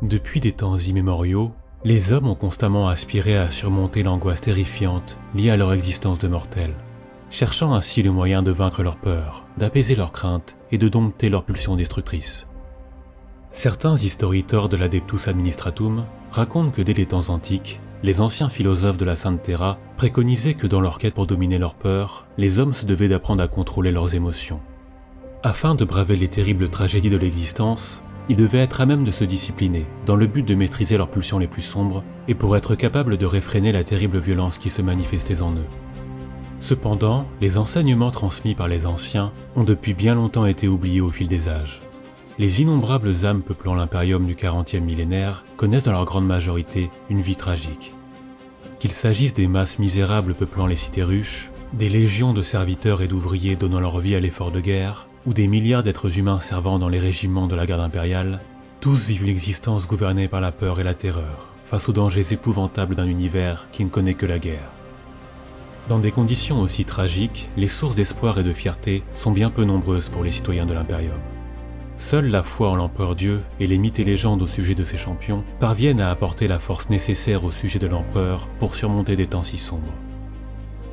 Depuis des temps immémoriaux, les hommes ont constamment aspiré à surmonter l'angoisse terrifiante liée à leur existence de mortels, cherchant ainsi le moyen de vaincre leur peur, d'apaiser leurs craintes et de dompter leurs pulsions destructrices. Certains historiteurs de l'Adeptus Administratum racontent que dès les temps antiques, les anciens philosophes de la Sainte Terra préconisaient que dans leur quête pour dominer leur peur, les hommes se devaient d'apprendre à contrôler leurs émotions. Afin de braver les terribles tragédies de l'existence, ils devaient être à même de se discipliner, dans le but de maîtriser leurs pulsions les plus sombres et pour être capables de réfréner la terrible violence qui se manifestait en eux. Cependant, les enseignements transmis par les anciens ont depuis bien longtemps été oubliés au fil des âges. Les innombrables âmes peuplant l'impérium du 40e millénaire connaissent dans leur grande majorité une vie tragique. Qu'il s'agisse des masses misérables peuplant les cités ruches, des légions de serviteurs et d'ouvriers donnant leur vie à l'effort de guerre, ou des milliards d'êtres humains servant dans les régiments de la garde impériale, tous vivent une existence gouvernée par la peur et la terreur, face aux dangers épouvantables d'un univers qui ne connaît que la guerre. Dans des conditions aussi tragiques, les sources d'espoir et de fierté sont bien peu nombreuses pour les citoyens de l'impérium. Seule la foi en l'empereur Dieu et les mythes et légendes au sujet de ses champions parviennent à apporter la force nécessaire au sujet de l'empereur pour surmonter des temps si sombres.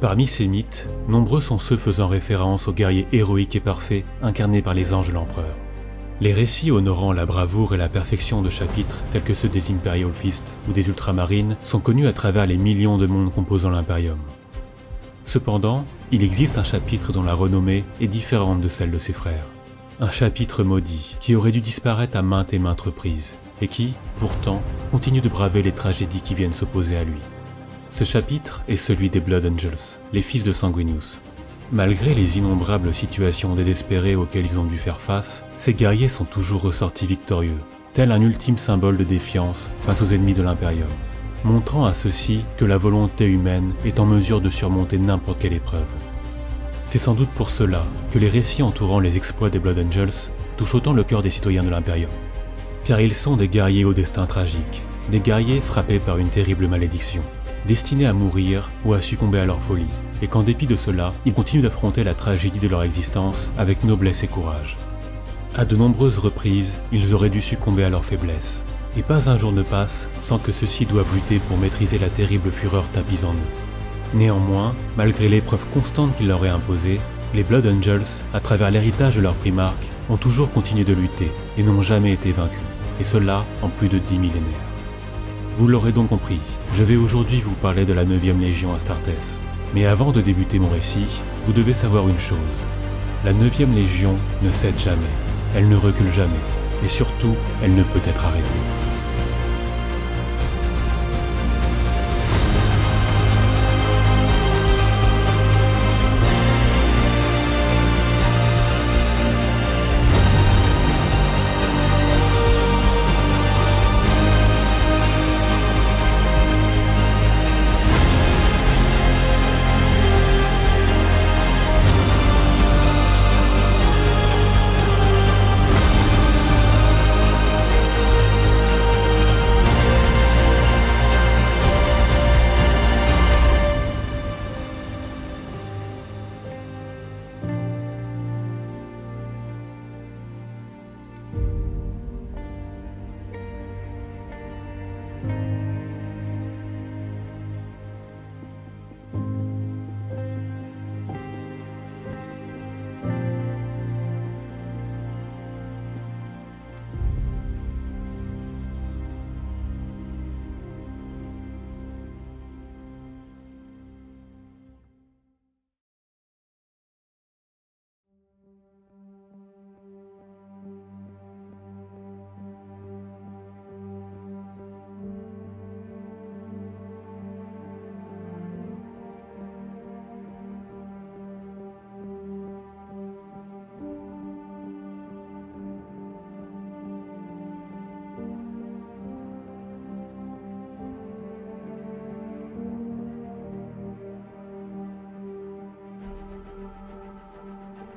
Parmi ces mythes, nombreux sont ceux faisant référence aux guerriers héroïques et parfaits incarnés par les anges de l'empereur. Les récits honorant la bravoure et la perfection de chapitres tels que ceux des Imperial Fist ou des Ultramarines sont connus à travers les millions de mondes composant l'impérium. Cependant, il existe un chapitre dont la renommée est différente de celle de ses frères. Un chapitre maudit qui aurait dû disparaître à maintes et maintes reprises et qui, pourtant, continue de braver les tragédies qui viennent s'opposer à lui. Ce chapitre est celui des Blood Angels, les fils de Sanguinius. Malgré les innombrables situations désespérées auxquelles ils ont dû faire face, ces guerriers sont toujours ressortis victorieux, tel un ultime symbole de défiance face aux ennemis de l'Imperium, montrant à ceux-ci que la volonté humaine est en mesure de surmonter n'importe quelle épreuve. C'est sans doute pour cela que les récits entourant les exploits des Blood Angels touchent autant le cœur des citoyens de l'Imperium. Car ils sont des guerriers au destin tragique, des guerriers frappés par une terrible malédiction, destinés à mourir ou à succomber à leur folie, et qu'en dépit de cela, ils continuent d'affronter la tragédie de leur existence avec noblesse et courage. À de nombreuses reprises, ils auraient dû succomber à leur faiblesse, et pas un jour ne passe sans que ceux-ci doivent lutter pour maîtriser la terrible fureur tapis en eux. Néanmoins, malgré l'épreuve constante qu'ils leur est imposée, les Blood Angels, à travers l'héritage de leur primarque, ont toujours continué de lutter et n'ont jamais été vaincus, et cela en plus de 10 millénaires. Vous l'aurez donc compris, je vais aujourd'hui vous parler de la 9e Légion Astartes. Mais avant de débuter mon récit, vous devez savoir une chose. La 9e Légion ne cède jamais, elle ne recule jamais, et surtout, elle ne peut être arrêtée.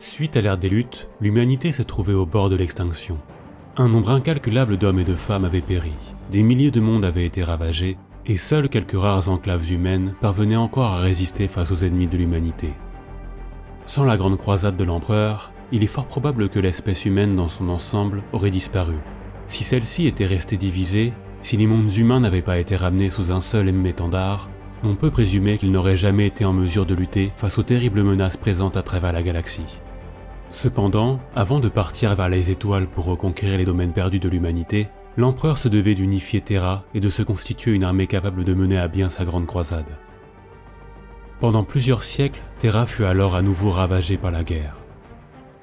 Suite à l'ère des luttes, l'humanité se trouvait au bord de l'extinction. Un nombre incalculable d'hommes et de femmes avait péri, des milliers de mondes avaient été ravagés, et seules quelques rares enclaves humaines parvenaient encore à résister face aux ennemis de l'humanité. Sans la grande croisade de l'empereur, il est fort probable que l'espèce humaine dans son ensemble aurait disparu, Si celle-ci était restée divisée, si les mondes humains n'avaient pas été ramenés sous un seul et même étendard, on peut présumer qu'ils n'auraient jamais été en mesure de lutter face aux terribles menaces présentes à travers la galaxie. Cependant, avant de partir vers les étoiles pour reconquérir les domaines perdus de l'humanité, l'empereur se devait d'unifier Terra et de se constituer une armée capable de mener à bien sa grande croisade. Pendant plusieurs siècles, Terra fut alors à nouveau ravagée par la guerre.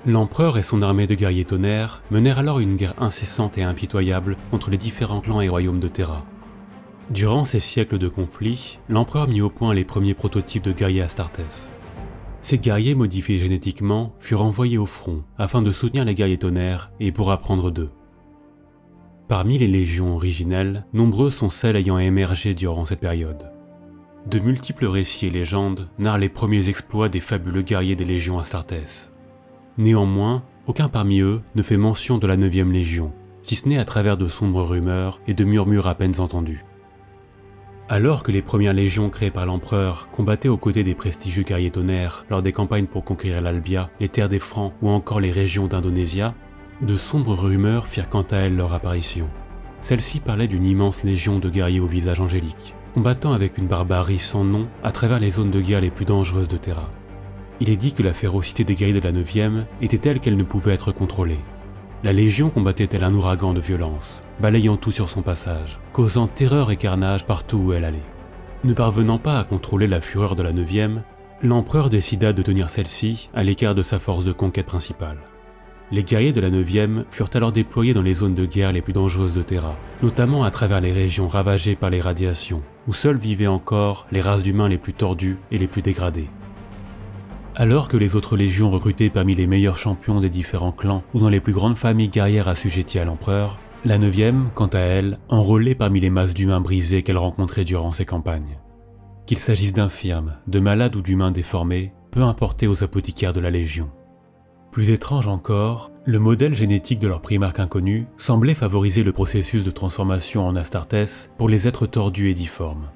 L'empereur et son armée de guerriers tonnerres menèrent alors une guerre incessante et impitoyable contre les différents clans et royaumes de Terra. Durant ces siècles de conflits, l'empereur mit au point les premiers prototypes de guerriers Astartes. Ces guerriers modifiés génétiquement furent envoyés au front afin de soutenir les guerriers tonnerres et pour apprendre d'eux. Parmi les légions originelles, nombreuses sont celles ayant émergé durant cette période. De multiples récits et légendes narrent les premiers exploits des fabuleux guerriers des légions Astartes. Néanmoins, aucun parmi eux ne fait mention de la 9e Légion, si ce n'est à travers de sombres rumeurs et de murmures à peine entendus. Alors que les premières légions créées par l'empereur combattaient aux côtés des prestigieux guerriers tonnerres lors des campagnes pour conquérir l'Albia, les terres des Francs ou encore les régions d'Indonésia, de sombres rumeurs firent quant à elles leur apparition. Celles-ci parlaient d'une immense légion de guerriers au visage angélique, combattant avec une barbarie sans nom à travers les zones de guerre les plus dangereuses de Terra. Il est dit que la férocité des guerriers de la 9e était telle qu'elle ne pouvait être contrôlée. La Légion combattait tel un ouragan de violence, balayant tout sur son passage, causant terreur et carnage partout où elle allait. Ne parvenant pas à contrôler la fureur de la 9e, l'empereur décida de tenir celle-ci à l'écart de sa force de conquête principale. Les guerriers de la 9e furent alors déployés dans les zones de guerre les plus dangereuses de Terra, notamment à travers les régions ravagées par les radiations, où seules vivaient encore les races d'humains les plus tordues et les plus dégradées. Alors que les autres légions recrutaient parmi les meilleurs champions des différents clans ou dans les plus grandes familles guerrières assujetties à l'empereur, la 9e, quant à elle, enrôlait parmi les masses d'humains brisés qu'elle rencontrait durant ses campagnes. Qu'il s'agisse d'infirmes, de malades ou d'humains déformés, peu importait aux apothicaires de la Légion. Plus étrange encore, le modèle génétique de leur primarque inconnu semblait favoriser le processus de transformation en Astartes pour les êtres tordus et difformes.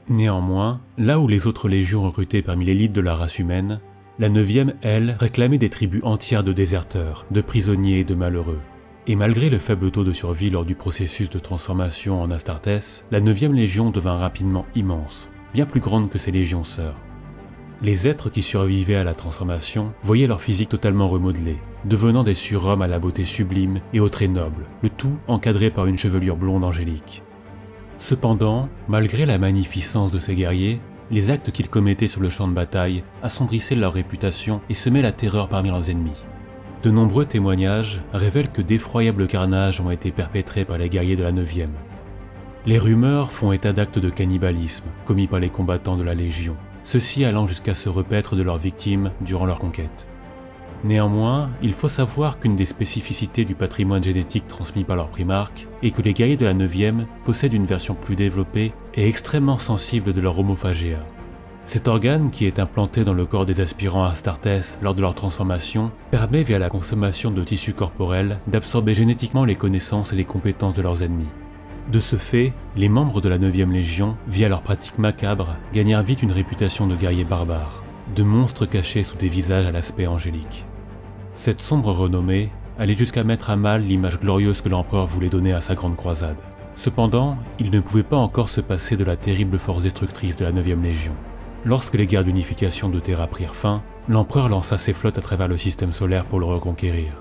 Néanmoins, là où les autres légions recrutaient parmi l'élite de la race humaine, la 9e, elle, réclamait des tribus entières de déserteurs, de prisonniers et de malheureux. Et malgré le faible taux de survie lors du processus de transformation en Astartes, la 9e légion devint rapidement immense, bien plus grande que ses légions sœurs. Les êtres qui survivaient à la transformation voyaient leur physique totalement remodelé, devenant des surhommes à la beauté sublime et aux traits nobles, le tout encadré par une chevelure blonde angélique. Cependant, malgré la magnificence de ces guerriers, les actes qu'ils commettaient sur le champ de bataille assombrissaient leur réputation et semaient la terreur parmi leurs ennemis. De nombreux témoignages révèlent que d'effroyables carnages ont été perpétrés par les guerriers de la 9e. Les rumeurs font état d'actes de cannibalisme commis par les combattants de la Légion, ceux-ci allant jusqu'à se repaître de leurs victimes durant leur conquête. Néanmoins, il faut savoir qu'une des spécificités du patrimoine génétique transmis par leur primarque est que les guerriers de la 9e possèdent une version plus développée et extrêmement sensible de leur homophagéa. Cet organe, qui est implanté dans le corps des aspirants Astartes lors de leur transformation, permet via la consommation de tissus corporels d'absorber génétiquement les connaissances et les compétences de leurs ennemis. De ce fait, les membres de la 9e Légion, via leurs pratiques macabres, gagnèrent vite une réputation de guerriers barbares, de monstres cachés sous des visages à l'aspect angélique. Cette sombre renommée allait jusqu'à mettre à mal l'image glorieuse que l'empereur voulait donner à sa grande croisade. Cependant, il ne pouvait pas encore se passer de la terrible force destructrice de la 9e Légion. Lorsque les guerres d'unification de Terra prirent fin, l'empereur lança ses flottes à travers le système solaire pour le reconquérir.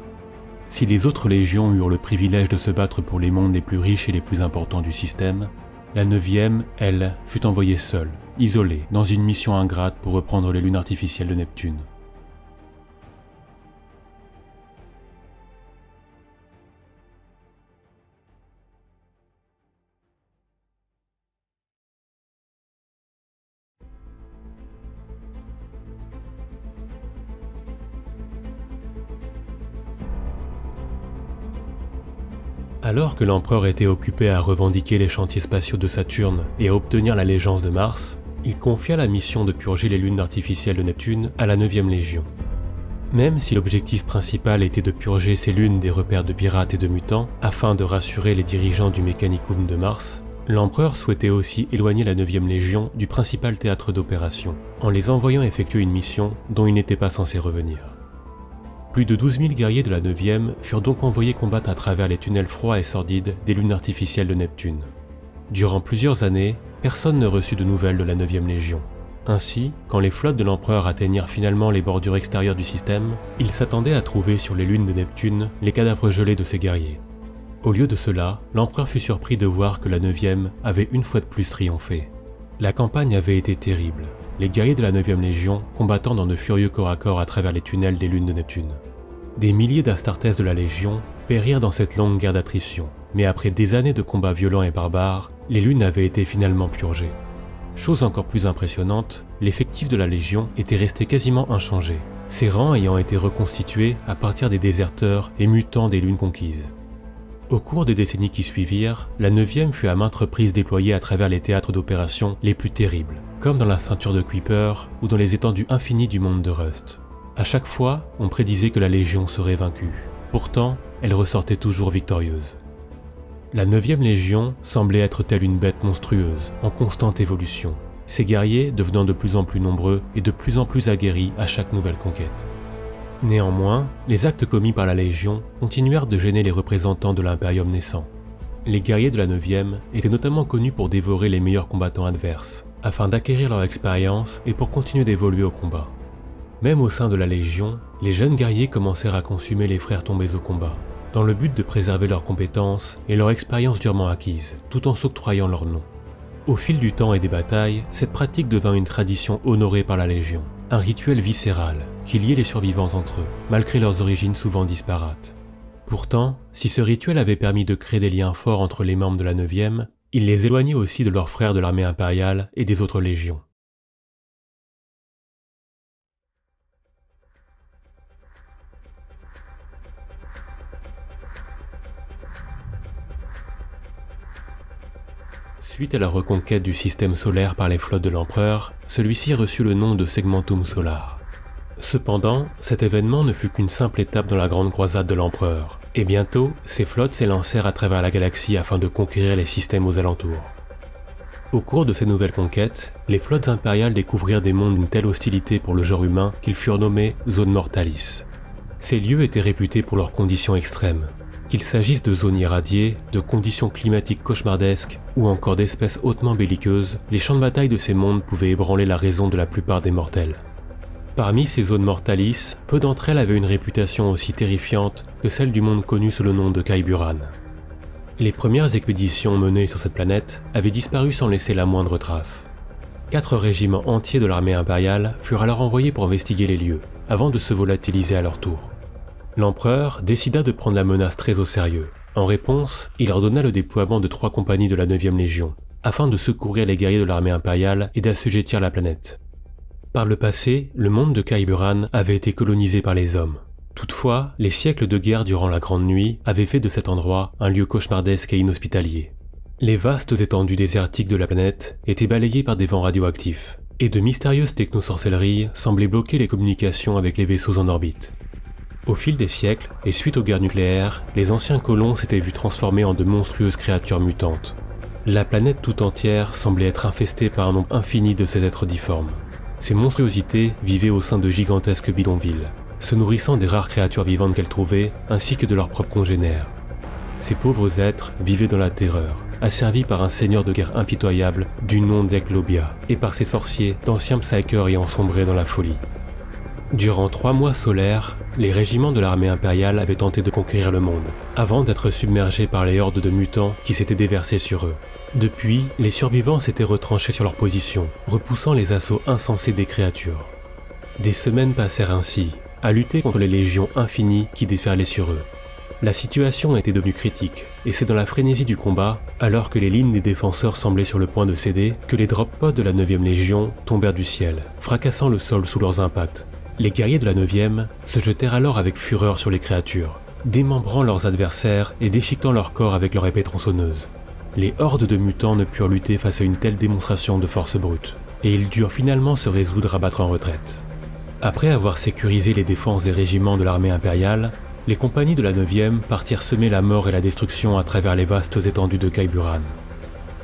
Si les autres légions eurent le privilège de se battre pour les mondes les plus riches et les plus importants du système, la 9e, elle, fut envoyée seule, isolée, dans une mission ingrate pour reprendre les lunes artificielles de Neptune. Alors que l'empereur était occupé à revendiquer les chantiers spatiaux de Saturne et à obtenir l'allégeance de Mars, il confia la mission de purger les lunes artificielles de Neptune à la 9e Légion. Même si l'objectif principal était de purger ces lunes des repères de pirates et de mutants afin de rassurer les dirigeants du Mechanicum de Mars, l'empereur souhaitait aussi éloigner la 9e Légion du principal théâtre d'opération, en les envoyant effectuer une mission dont ils n'étaient pas censés revenir. Plus de 12 000 guerriers de la 9e furent donc envoyés combattre à travers les tunnels froids et sordides des lunes artificielles de Neptune. Durant plusieurs années, personne ne reçut de nouvelles de la 9e Légion. Ainsi, quand les flottes de l'Empereur atteignirent finalement les bordures extérieures du système, ils s'attendaient à trouver sur les lunes de Neptune les cadavres gelés de ses guerriers. Au lieu de cela, l'Empereur fut surpris de voir que la 9e avait une fois de plus triomphé. La campagne avait été terrible, les guerriers de la 9e Légion combattant dans de furieux corps à corps à travers les tunnels des lunes de Neptune. Des milliers d'Astartes de la Légion périrent dans cette longue guerre d'attrition, mais après des années de combats violents et barbares, les lunes avaient été finalement purgées. Chose encore plus impressionnante, l'effectif de la Légion était resté quasiment inchangé, ses rangs ayant été reconstitués à partir des déserteurs et mutants des lunes conquises. Au cours des décennies qui suivirent, la 9e fut à maintes reprises déployée à travers les théâtres d'opération les plus terribles, comme dans la ceinture de Kuiper ou dans les étendues infinies du monde de Rust. À chaque fois, on prédisait que la Légion serait vaincue. Pourtant, elle ressortait toujours victorieuse. La 9e Légion semblait être telle une bête monstrueuse, en constante évolution, ses guerriers devenant de plus en plus nombreux et de plus en plus aguerris à chaque nouvelle conquête. Néanmoins, les actes commis par la Légion continuèrent de gêner les représentants de l'Imperium naissant. Les guerriers de la 9e étaient notamment connus pour dévorer les meilleurs combattants adverses, afin d'acquérir leur expérience et pour continuer d'évoluer au combat. Même au sein de la Légion, les jeunes guerriers commencèrent à consumer les frères tombés au combat, dans le but de préserver leurs compétences et leur expérience durement acquise, tout en s'octroyant leur nom. Au fil du temps et des batailles, cette pratique devint une tradition honorée par la Légion, un rituel viscéral qui liait les survivants entre eux, malgré leurs origines souvent disparates. Pourtant, si ce rituel avait permis de créer des liens forts entre les membres de la 9e, il les éloignait aussi de leurs frères de l'armée impériale et des autres légions. Suite à la reconquête du système solaire par les flottes de l'Empereur, celui-ci reçut le nom de Segmentum Solar. Cependant, cet événement ne fut qu'une simple étape dans la grande croisade de l'Empereur, et bientôt, ces flottes s'élancèrent à travers la galaxie afin de conquérir les systèmes aux alentours. Au cours de ces nouvelles conquêtes, les flottes impériales découvrirent des mondes d'une telle hostilité pour le genre humain qu'ils furent nommés Zone Mortalis. Ces lieux étaient réputés pour leurs conditions extrêmes. Qu'il s'agisse de zones irradiées, de conditions climatiques cauchemardesques ou encore d'espèces hautement belliqueuses, les champs de bataille de ces mondes pouvaient ébranler la raison de la plupart des mortels. Parmi ces zones mortalis, peu d'entre elles avaient une réputation aussi terrifiante que celle du monde connu sous le nom de Kaiburan. Les premières expéditions menées sur cette planète avaient disparu sans laisser la moindre trace. 4 régiments entiers de l'armée impériale furent alors envoyés pour investiguer les lieux, avant de se volatiliser à leur tour. L'empereur décida de prendre la menace très au sérieux. En réponse, il ordonna le déploiement de 3 compagnies de la 9e Légion, afin de secourir les guerriers de l'armée impériale et d'assujettir la planète. Par le passé, le monde de Kaiburan avait été colonisé par les hommes. Toutefois, les siècles de guerre durant la Grande Nuit avaient fait de cet endroit un lieu cauchemardesque et inhospitalier. Les vastes étendues désertiques de la planète étaient balayées par des vents radioactifs, et de mystérieuses technosorcelleries semblaient bloquer les communications avec les vaisseaux en orbite. Au fil des siècles, et suite aux guerres nucléaires, les anciens colons s'étaient vus transformés en de monstrueuses créatures mutantes. La planète tout entière semblait être infestée par un nombre infini de ces êtres difformes. Ces monstruosités vivaient au sein de gigantesques bidonvilles, se nourrissant des rares créatures vivantes qu'elles trouvaient, ainsi que de leurs propres congénères. Ces pauvres êtres vivaient dans la terreur, asservis par un seigneur de guerre impitoyable du nom d'Eclobia, et par ses sorciers, d'anciens psycheurs ayant sombré dans la folie. Durant 3 mois solaires, les régiments de l'armée impériale avaient tenté de conquérir le monde, avant d'être submergés par les hordes de mutants qui s'étaient déversés sur eux. Depuis, les survivants s'étaient retranchés sur leur position, repoussant les assauts insensés des créatures. Des semaines passèrent ainsi, à lutter contre les légions infinies qui déferlaient sur eux. La situation était devenue critique, et c'est dans la frénésie du combat, alors que les lignes des défenseurs semblaient sur le point de céder, que les drop pods de la 9e Légion tombèrent du ciel, fracassant le sol sous leurs impacts. Les guerriers de la 9e se jetèrent alors avec fureur sur les créatures, démembrant leurs adversaires et déchiquetant leur corps avec leur épée tronçonneuse. Les hordes de mutants ne purent lutter face à une telle démonstration de force brute, et ils durent finalement se résoudre à battre en retraite. Après avoir sécurisé les défenses des régiments de l'armée impériale, les compagnies de la 9e partirent semer la mort et la destruction à travers les vastes étendues de Kaiburan.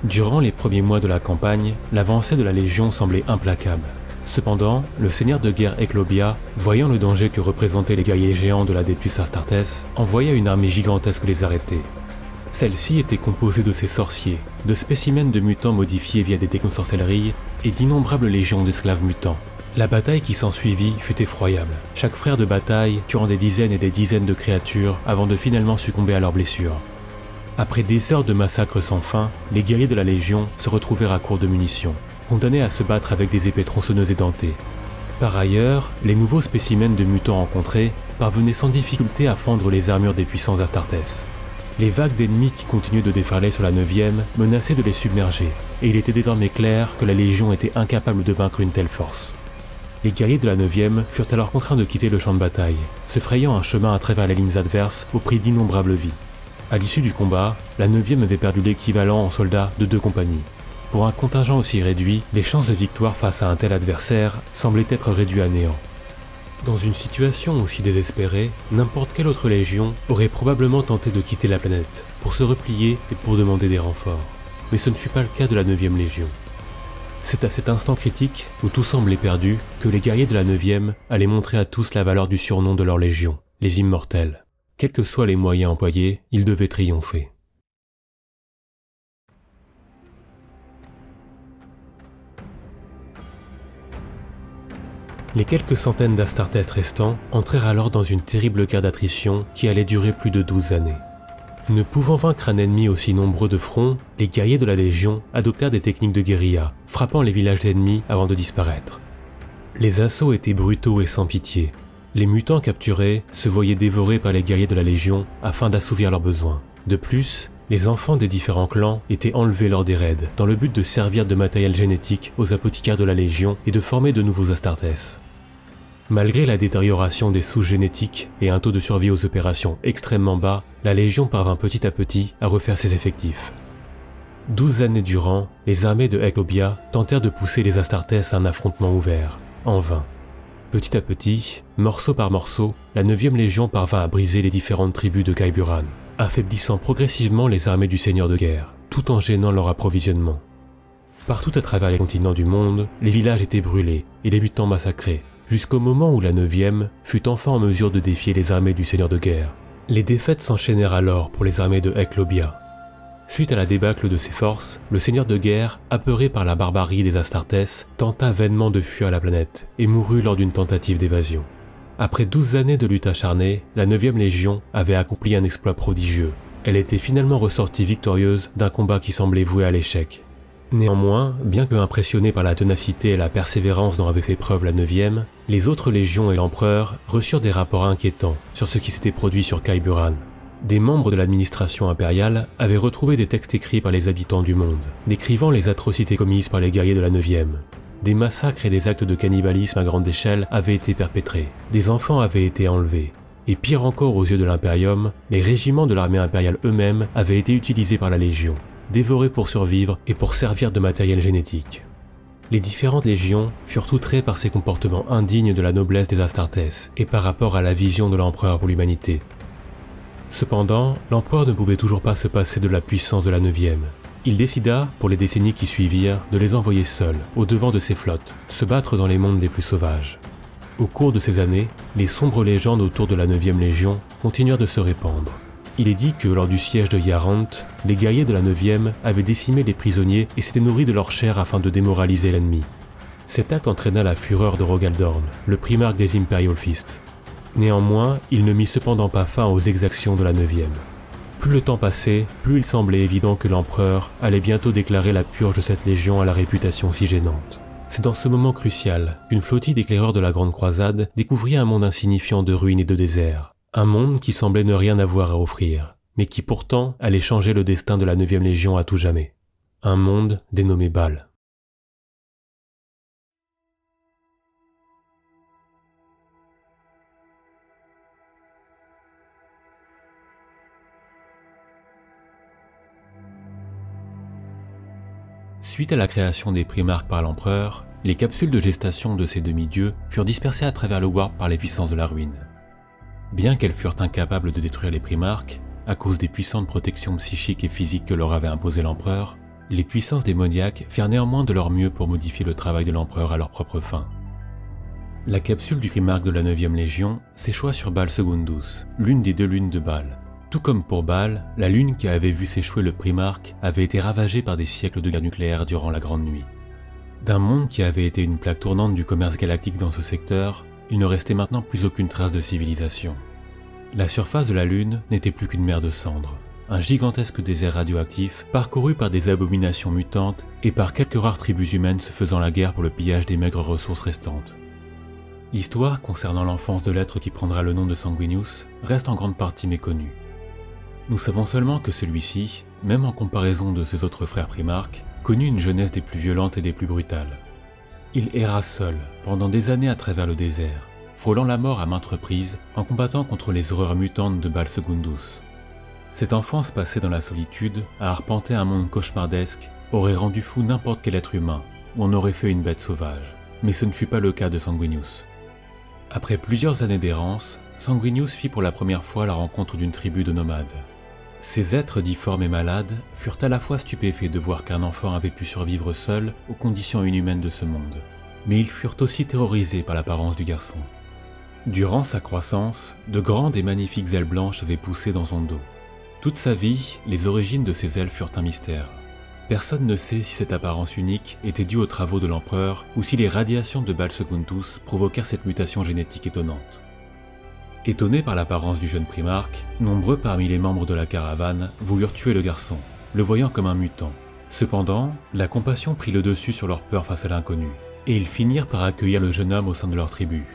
Durant les premiers mois de la campagne, l'avancée de la Légion semblait implacable. Cependant, le seigneur de guerre Eclobia, voyant le danger que représentaient les guerriers géants de l'Adeptus Astartes, envoya une armée gigantesque les arrêter. Celle-ci était composée de ses sorciers, de spécimens de mutants modifiés via des technosorcelleries et d'innombrables légions d'esclaves mutants. La bataille qui s'ensuivit fut effroyable, chaque frère de bataille tuant des dizaines et des dizaines de créatures avant de finalement succomber à leurs blessures. Après des heures de massacres sans fin, les guerriers de la Légion se retrouvèrent à court de munitions, condamnés à se battre avec des épées tronçonneuses et dentées. Par ailleurs, les nouveaux spécimens de mutants rencontrés parvenaient sans difficulté à fendre les armures des puissants Astartes. Les vagues d'ennemis qui continuaient de déferler sur la 9e menaçaient de les submerger, et il était désormais clair que la Légion était incapable de vaincre une telle force. Les guerriers de la 9e furent alors contraints de quitter le champ de bataille, se frayant un chemin à travers les lignes adverses au prix d'innombrables vies. À l'issue du combat, la 9e avait perdu l'équivalent en soldats de 2 compagnies. Pour un contingent aussi réduit, les chances de victoire face à un tel adversaire semblaient être réduites à néant. Dans une situation aussi désespérée, n'importe quelle autre légion aurait probablement tenté de quitter la planète, pour se replier et pour demander des renforts. Mais ce ne fut pas le cas de la 9e Légion. C'est à cet instant critique, où tout semblait perdu, que les guerriers de la 9e allaient montrer à tous la valeur du surnom de leur légion, les Immortels. Quels que soient les moyens employés, ils devaient triompher. Les quelques centaines d'Astartes restants entrèrent alors dans une terrible guerre d'attrition qui allait durer plus de 12 années. Ne pouvant vaincre un ennemi aussi nombreux de front, les guerriers de la Légion adoptèrent des techniques de guérilla, frappant les villages ennemis avant de disparaître. Les assauts étaient brutaux et sans pitié. Les mutants capturés se voyaient dévorés par les guerriers de la Légion afin d'assouvir leurs besoins. De plus, les enfants des différents clans étaient enlevés lors des raids, dans le but de servir de matériel génétique aux apothicaires de la Légion et de former de nouveaux Astartes. Malgré la détérioration des souches génétiques et un taux de survie aux opérations extrêmement bas, la Légion parvint petit à petit à refaire ses effectifs. 12 années durant, les armées de Eclobia tentèrent de pousser les Astartes à un affrontement ouvert, en vain. Petit à petit, morceau par morceau, la 9e Légion parvint à briser les différentes tribus de Khayburan, affaiblissant progressivement les armées du seigneur de guerre, tout en gênant leur approvisionnement. Partout à travers les continents du monde, les villages étaient brûlés et les mutants massacrés, jusqu'au moment où la 9e fut enfin en mesure de défier les armées du seigneur de guerre. Les défaites s'enchaînèrent alors pour les armées de Eclobia. Suite à la débâcle de ses forces, le seigneur de guerre, apeuré par la barbarie des Astartes, tenta vainement de fuir la planète et mourut lors d'une tentative d'évasion. Après 12 années de lutte acharnée, la 9e Légion avait accompli un exploit prodigieux. Elle était finalement ressortie victorieuse d'un combat qui semblait voué à l'échec. Néanmoins, bien que impressionnés par la ténacité et la persévérance dont avait fait preuve la 9e, les autres légions et l'empereur reçurent des rapports inquiétants sur ce qui s'était produit sur Khayburan. Des membres de l'administration impériale avaient retrouvé des textes écrits par les habitants du monde, décrivant les atrocités commises par les guerriers de la 9e. Des massacres et des actes de cannibalisme à grande échelle avaient été perpétrés, des enfants avaient été enlevés, et pire encore aux yeux de l'Imperium, les régiments de l'armée impériale eux-mêmes avaient été utilisés par la Légion, dévorés pour survivre et pour servir de matériel génétique. Les différentes légions furent outrées par ces comportements indignes de la noblesse des Astartes et par rapport à la vision de l'empereur pour l'humanité. Cependant, l'empereur ne pouvait toujours pas se passer de la puissance de la 9e. Il décida, pour les décennies qui suivirent, de les envoyer seuls, au devant de ses flottes, se battre dans les mondes les plus sauvages. Au cours de ces années, les sombres légendes autour de la 9e Légion continuèrent de se répandre. Il est dit que lors du siège de Yarant, les guerriers de la 9e avaient décimé les prisonniers et s'étaient nourris de leur chair afin de démoraliser l'ennemi. Cet acte entraîna la fureur de Rogaldorn, le primarque des Imperial Fist. Néanmoins, il ne mit cependant pas fin aux exactions de la 9e. Plus le temps passait, plus il semblait évident que l'empereur allait bientôt déclarer la purge de cette légion à la réputation si gênante. C'est dans ce moment crucial qu'une flottille d'éclaireurs de la Grande Croisade découvrit un monde insignifiant de ruines et de déserts. Un monde qui semblait ne rien avoir à offrir, mais qui pourtant allait changer le destin de la 9e Légion à tout jamais. Un monde dénommé Baal. Suite à la création des primarques par l'empereur, les capsules de gestation de ces demi-dieux furent dispersées à travers le warp par les puissances de la ruine. Bien qu'elles furent incapables de détruire les primarques, à cause des puissantes protections psychiques et physiques que leur avait imposé l'empereur, Les puissances démoniaques firent néanmoins de leur mieux pour modifier le travail de l'empereur à leur propre fin. La capsule du primarque de la 9e Légion s'échoua sur Baal Secundus, l'une des 2 lunes de Baal. Tout comme pour Baal, la lune qui avait vu s'échouer le primarque avait été ravagée par des siècles de guerre nucléaire durant la Grande Nuit. D'un monde qui avait été une plaque tournante du commerce galactique dans ce secteur, il ne restait maintenant plus aucune trace de civilisation. La surface de la Lune n'était plus qu'une mer de cendres, un gigantesque désert radioactif parcouru par des abominations mutantes et par quelques rares tribus humaines se faisant la guerre pour le pillage des maigres ressources restantes. L'histoire concernant l'enfance de l'être qui prendra le nom de Sanguinius reste en grande partie méconnue. Nous savons seulement que celui-ci, même en comparaison de ses autres frères primarques, connut une jeunesse des plus violentes et des plus brutales. Il erra seul pendant des années à travers le désert, frôlant la mort à maintes reprises en combattant contre les horreurs mutantes de Baal Secundus. Cette enfance passée dans la solitude, à arpenter un monde cauchemardesque, aurait rendu fou n'importe quel être humain, ou en aurait fait une bête sauvage, mais ce ne fut pas le cas de Sanguinius. Après plusieurs années d'errance, Sanguinius fit pour la première fois la rencontre d'une tribu de nomades. Ces êtres difformes et malades furent à la fois stupéfaits de voir qu'un enfant avait pu survivre seul aux conditions inhumaines de ce monde, mais ils furent aussi terrorisés par l'apparence du garçon. Durant sa croissance, de grandes et magnifiques ailes blanches avaient poussé dans son dos. Toute sa vie, les origines de ces ailes furent un mystère. Personne ne sait si cette apparence unique était due aux travaux de l'empereur ou si les radiations de Baal Secundus provoquèrent cette mutation génétique étonnante. Étonnés par l'apparence du jeune primarque, nombreux parmi les membres de la caravane voulurent tuer le garçon, le voyant comme un mutant. Cependant, la compassion prit le dessus sur leur peur face à l'inconnu, et ils finirent par accueillir le jeune homme au sein de leur tribu.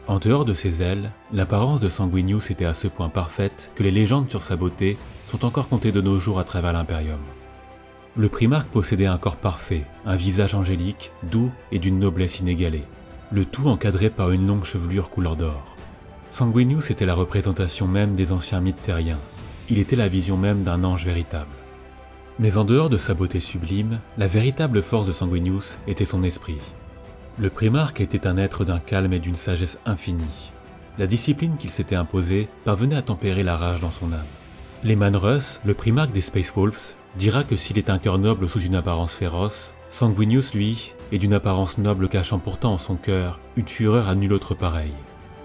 En dehors de ses ailes, l'apparence de Sanguinius était à ce point parfaite que les légendes sur sa beauté sont encore contées de nos jours à travers l'Imperium. Le primarque possédait un corps parfait, un visage angélique, doux et d'une noblesse inégalée, le tout encadré par une longue chevelure couleur d'or. Sanguinius était la représentation même des anciens mythes terriens. Il était la vision même d'un ange véritable. Mais en dehors de sa beauté sublime, la véritable force de Sanguinius était son esprit. Le primarque était un être d'un calme et d'une sagesse infinie. La discipline qu'il s'était imposée parvenait à tempérer la rage dans son âme. Lehman Russ, le primarque des Space Wolves, dira que s'il est un cœur noble sous une apparence féroce, Sanguinius, lui, est d'une apparence noble cachant pourtant en son cœur une fureur à nul autre pareille.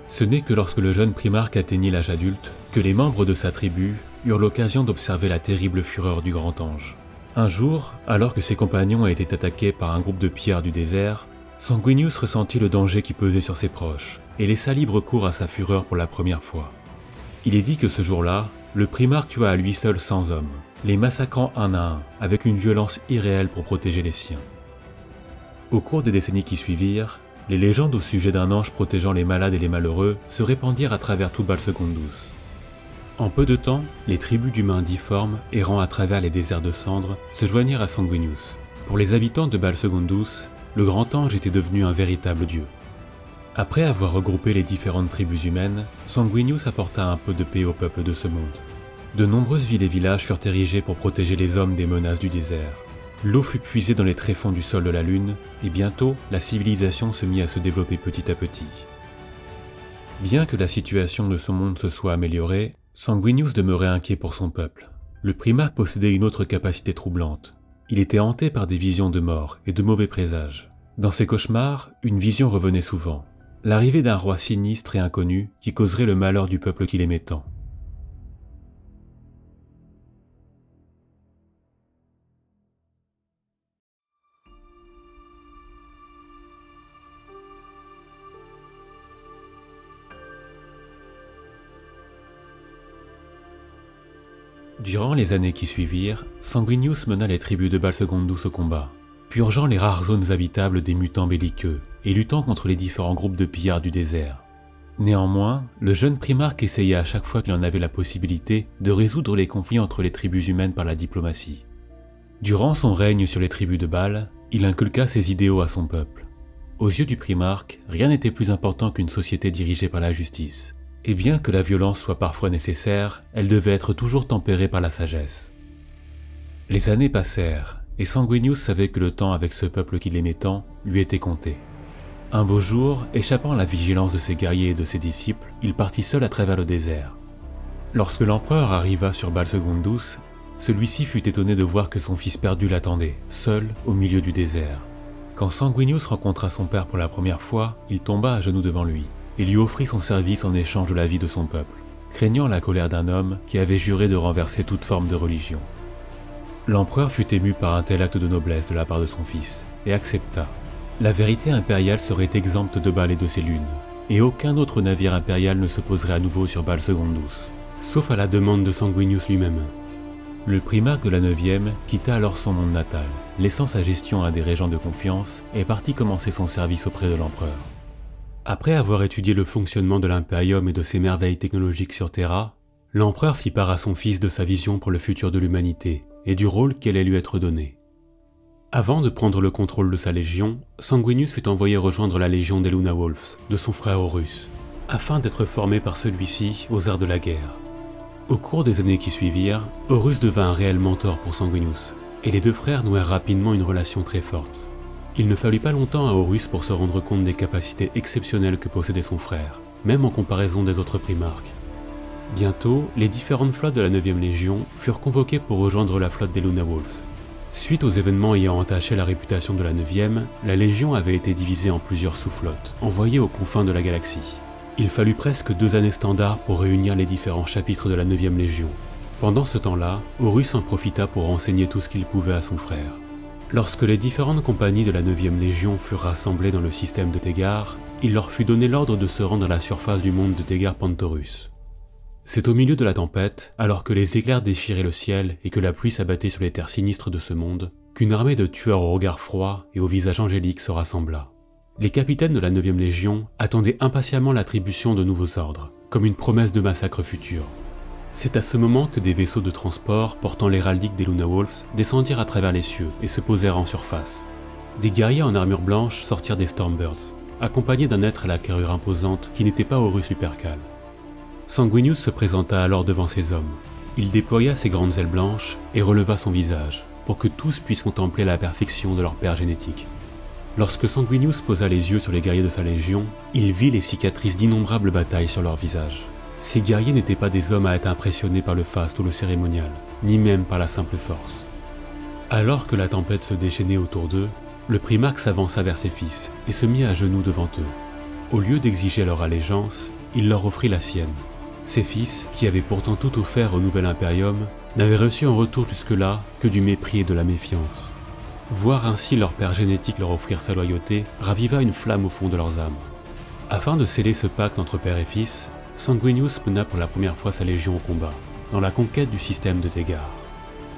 Ce n'est que lorsque le jeune primarque atteignit l'âge adulte que les membres de sa tribu eurent l'occasion d'observer la terrible fureur du grand ange. Un jour, alors que ses compagnons étaient attaqués par un groupe de pillards du désert, Sanguinius ressentit le danger qui pesait sur ses proches et laissa libre cours à sa fureur pour la première fois. Il est dit que ce jour-là, le primarque tua à lui seul 100 hommes, les massacrant un à un avec une violence irréelle pour protéger les siens. Au cours des décennies qui suivirent, les légendes au sujet d'un ange protégeant les malades et les malheureux se répandirent à travers tout Baal Secundus. En peu de temps, les tribus d'humains difformes errant à travers les déserts de cendres se joignirent à Sanguinius. Pour les habitants de Baal Secundus, le grand ange était devenu un véritable dieu. Après avoir regroupé les différentes tribus humaines, Sanguinius apporta un peu de paix au peuple de ce monde. De nombreuses villes et villages furent érigés pour protéger les hommes des menaces du désert. L'eau fut puisée dans les tréfonds du sol de la Lune, et bientôt, la civilisation se mit à se développer petit à petit. Bien que la situation de son monde se soit améliorée, Sanguinius demeurait inquiet pour son peuple. Le primarque possédait une autre capacité troublante. Il était hanté par des visions de mort et de mauvais présages. Dans ses cauchemars, une vision revenait souvent. L'arrivée d'un roi sinistre et inconnu qui causerait le malheur du peuple qu'il aimait tant. Durant les années qui suivirent, Sanguinius mena les tribus de Baal Secundus au combat, purgeant les rares zones habitables des mutants belliqueux et luttant contre les différents groupes de pillards du désert. Néanmoins, le jeune primarque essayait à chaque fois qu'il en avait la possibilité de résoudre les conflits entre les tribus humaines par la diplomatie. Durant son règne sur les tribus de Baal, il inculqua ses idéaux à son peuple. Aux yeux du primarque, rien n'était plus important qu'une société dirigée par la justice. Et bien que la violence soit parfois nécessaire, elle devait être toujours tempérée par la sagesse. Les années passèrent, et Sanguinius savait que le temps avec ce peuple qu'il aimait tant lui était compté. Un beau jour, échappant à la vigilance de ses guerriers et de ses disciples, il partit seul à travers le désert. Lorsque l'empereur arriva sur Baal Secundus, celui-ci fut étonné de voir que son fils perdu l'attendait, seul au milieu du désert. Quand Sanguinius rencontra son père pour la première fois, il tomba à genoux devant lui et lui offrit son service en échange de la vie de son peuple, craignant la colère d'un homme qui avait juré de renverser toute forme de religion. L'empereur fut ému par un tel acte de noblesse de la part de son fils et accepta. La vérité impériale serait exempte de balles et de ses lunes, et aucun autre navire impérial ne se poserait à nouveau sur Balle Secundus, sauf à la demande de Sanguinius lui-même. Le primarque de la 9e quitta alors son monde natal, laissant sa gestion à des régents de confiance et partit commencer son service auprès de l'empereur. Après avoir étudié le fonctionnement de l'Imperium et de ses merveilles technologiques sur Terra, l'empereur fit part à son fils de sa vision pour le futur de l'humanité et du rôle qui allait lui être donné. Avant de prendre le contrôle de sa légion, Sanguinius fut envoyé rejoindre la légion des Luna Wolves de son frère Horus, afin d'être formé par celui-ci aux arts de la guerre. Au cours des années qui suivirent, Horus devint un réel mentor pour Sanguinius, et les deux frères nouèrent rapidement une relation très forte. Il ne fallut pas longtemps à Horus pour se rendre compte des capacités exceptionnelles que possédait son frère, même en comparaison des autres primarques. Bientôt, les différentes flottes de la 9e Légion furent convoquées pour rejoindre la flotte des Luna Wolves. Suite aux événements ayant entaché la réputation de la 9e, la Légion avait été divisée en plusieurs sous-flottes, envoyées aux confins de la galaxie. Il fallut presque 2 années standards pour réunir les différents chapitres de la 9e Légion. Pendant ce temps-là, Horus en profita pour renseigner tout ce qu'il pouvait à son frère. Lorsque les différentes compagnies de la 9e Légion furent rassemblées dans le système de Tegar, il leur fut donné l'ordre de se rendre à la surface du monde de Tegar Pantorus. C'est au milieu de la tempête, alors que les éclairs déchiraient le ciel et que la pluie s'abattait sur les terres sinistres de ce monde, qu'une armée de tueurs au regard froid et au visage angélique se rassembla. Les capitaines de la 9e Légion attendaient impatiemment l'attribution de nouveaux ordres, comme une promesse de massacre futur. C'est à ce moment que des vaisseaux de transport portant l'héraldique des Luna Wolves descendirent à travers les cieux et se posèrent en surface. Des guerriers en armure blanche sortirent des Stormbirds, accompagnés d'un être à la carrure imposante qui n'était pas Horus Lupercal. Sanguinius se présenta alors devant ses hommes. Il déploya ses grandes ailes blanches et releva son visage, pour que tous puissent contempler la perfection de leur père génétique. Lorsque Sanguinius posa les yeux sur les guerriers de sa légion, il vit les cicatrices d'innombrables batailles sur leur visage. Ces guerriers n'étaient pas des hommes à être impressionnés par le faste ou le cérémonial, ni même par la simple force. Alors que la tempête se déchaînait autour d'eux, le primarque s'avança vers ses fils et se mit à genoux devant eux. Au lieu d'exiger leur allégeance, il leur offrit la sienne. Ses fils, qui avaient pourtant tout offert au nouvel Imperium, n'avaient reçu en retour jusque-là que du mépris et de la méfiance. Voir ainsi leur père génétique leur offrir sa loyauté raviva une flamme au fond de leurs âmes. Afin de sceller ce pacte entre père et fils, Sanguinius mena pour la première fois sa légion au combat, dans la conquête du système de Tegar.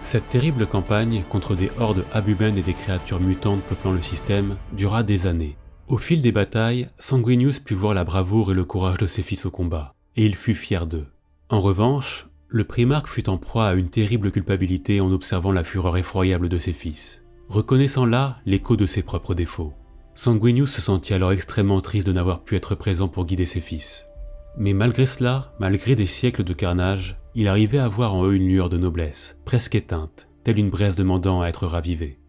Cette terrible campagne contre des hordes abumènes et des créatures mutantes peuplant le système dura des années. Au fil des batailles, Sanguinius put voir la bravoure et le courage de ses fils au combat, et il fut fier d'eux. En revanche, le primarque fut en proie à une terrible culpabilité en observant la fureur effroyable de ses fils, reconnaissant là l'écho de ses propres défauts. Sanguinius se sentit alors extrêmement triste de n'avoir pu être présent pour guider ses fils. Mais malgré cela, malgré des siècles de carnage, il arrivait à voir en eux une lueur de noblesse, presque éteinte, telle une braise demandant à être ravivée.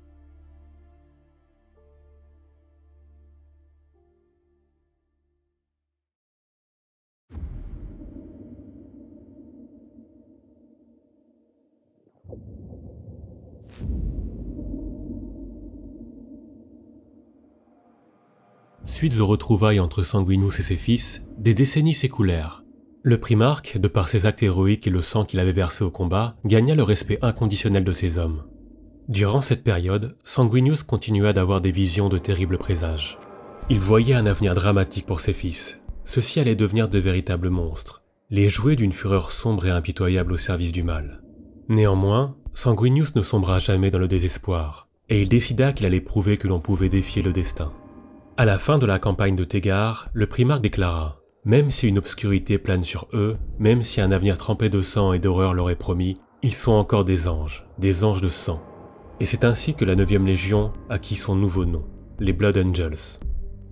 Suite aux retrouvailles entre Sanguinius et ses fils, des décennies s'écoulèrent. Le primarque, de par ses actes héroïques et le sang qu'il avait versé au combat, gagna le respect inconditionnel de ses hommes. Durant cette période, Sanguinius continua d'avoir des visions de terribles présages. Il voyait un avenir dramatique pour ses fils. Ceux-ci allaient devenir de véritables monstres, les jouets d'une fureur sombre et impitoyable au service du mal. Néanmoins, Sanguinius ne sombra jamais dans le désespoir, et il décida qu'il allait prouver que l'on pouvait défier le destin. À la fin de la campagne de Tegar, le primarque déclara « Même si une obscurité plane sur eux, même si un avenir trempé de sang et d'horreur leur est promis, ils sont encore des anges de sang. » Et c'est ainsi que la 9e Légion acquit son nouveau nom, les Blood Angels.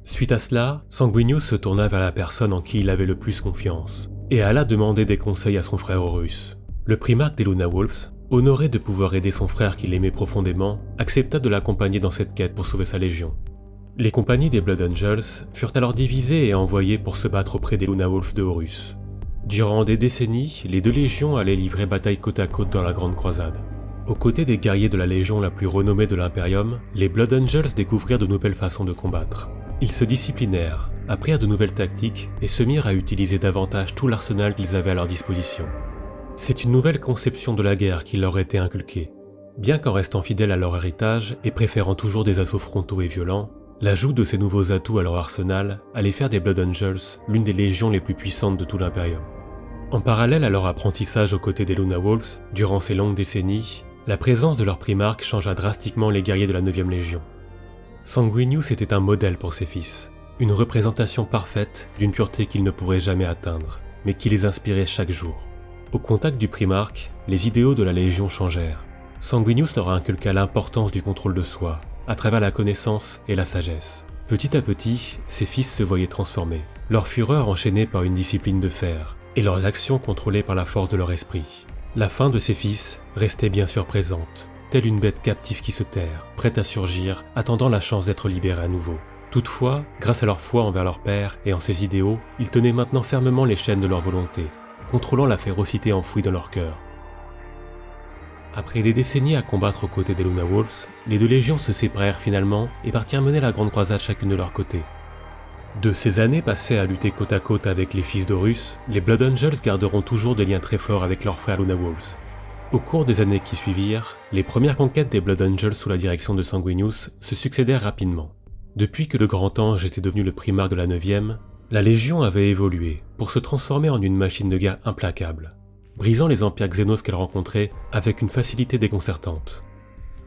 Suite à cela, Sanguinius se tourna vers la personne en qui il avait le plus confiance, et alla demander des conseils à son frère Horus. Le primarque des Luna Wolves, honoré de pouvoir aider son frère qu'il aimait profondément, accepta de l'accompagner dans cette quête pour sauver sa légion. Les compagnies des Blood Angels furent alors divisées et envoyées pour se battre auprès des Luna Wolves de Horus. Durant des décennies, les deux légions allaient livrer bataille côte à côte dans la Grande Croisade. Aux côtés des guerriers de la Légion la plus renommée de l'Imperium, les Blood Angels découvrirent de nouvelles façons de combattre. Ils se disciplinèrent, apprirent de nouvelles tactiques et se mirent à utiliser davantage tout l'arsenal qu'ils avaient à leur disposition. C'est une nouvelle conception de la guerre qui leur était inculquée. Bien qu'en restant fidèles à leur héritage et préférant toujours des assauts frontaux et violents, l'ajout de ces nouveaux atouts à leur arsenal allait faire des Blood Angels l'une des légions les plus puissantes de tout l'Imperium. En parallèle à leur apprentissage aux côtés des Luna Wolves, durant ces longues décennies, la présence de leur primarque changea drastiquement les guerriers de la 9e Légion. Sanguinius était un modèle pour ses fils, une représentation parfaite d'une pureté qu'ils ne pourraient jamais atteindre, mais qui les inspirait chaque jour. Au contact du primarque, les idéaux de la Légion changèrent. Sanguinius leur inculqua l'importance du contrôle de soi, à travers la connaissance et la sagesse. Petit à petit, ses fils se voyaient transformés, leur fureur enchaînée par une discipline de fer, et leurs actions contrôlées par la force de leur esprit. La fin de ses fils restait bien sûr présente, telle une bête captive qui se terre, prête à surgir, attendant la chance d'être libérée à nouveau. Toutefois, grâce à leur foi envers leur père et en ses idéaux, ils tenaient maintenant fermement les chaînes de leur volonté, contrôlant la férocité enfouie dans leur cœur. Après des décennies à combattre aux côtés des Luna Wolves, les deux légions se séparèrent finalement et partirent mener la grande croisade chacune de leur côté. De ces années passées à lutter côte à côte avec les fils d'Horus, les Blood Angels garderont toujours des liens très forts avec leurs frères Luna Wolves. Au cours des années qui suivirent, les premières conquêtes des Blood Angels sous la direction de Sanguinius se succédèrent rapidement. Depuis que le Grand Ange était devenu le primarque de la 9e, la Légion avait évolué pour se transformer en une machine de guerre implacable, brisant les empires Xénos qu'elle rencontrait avec une facilité déconcertante.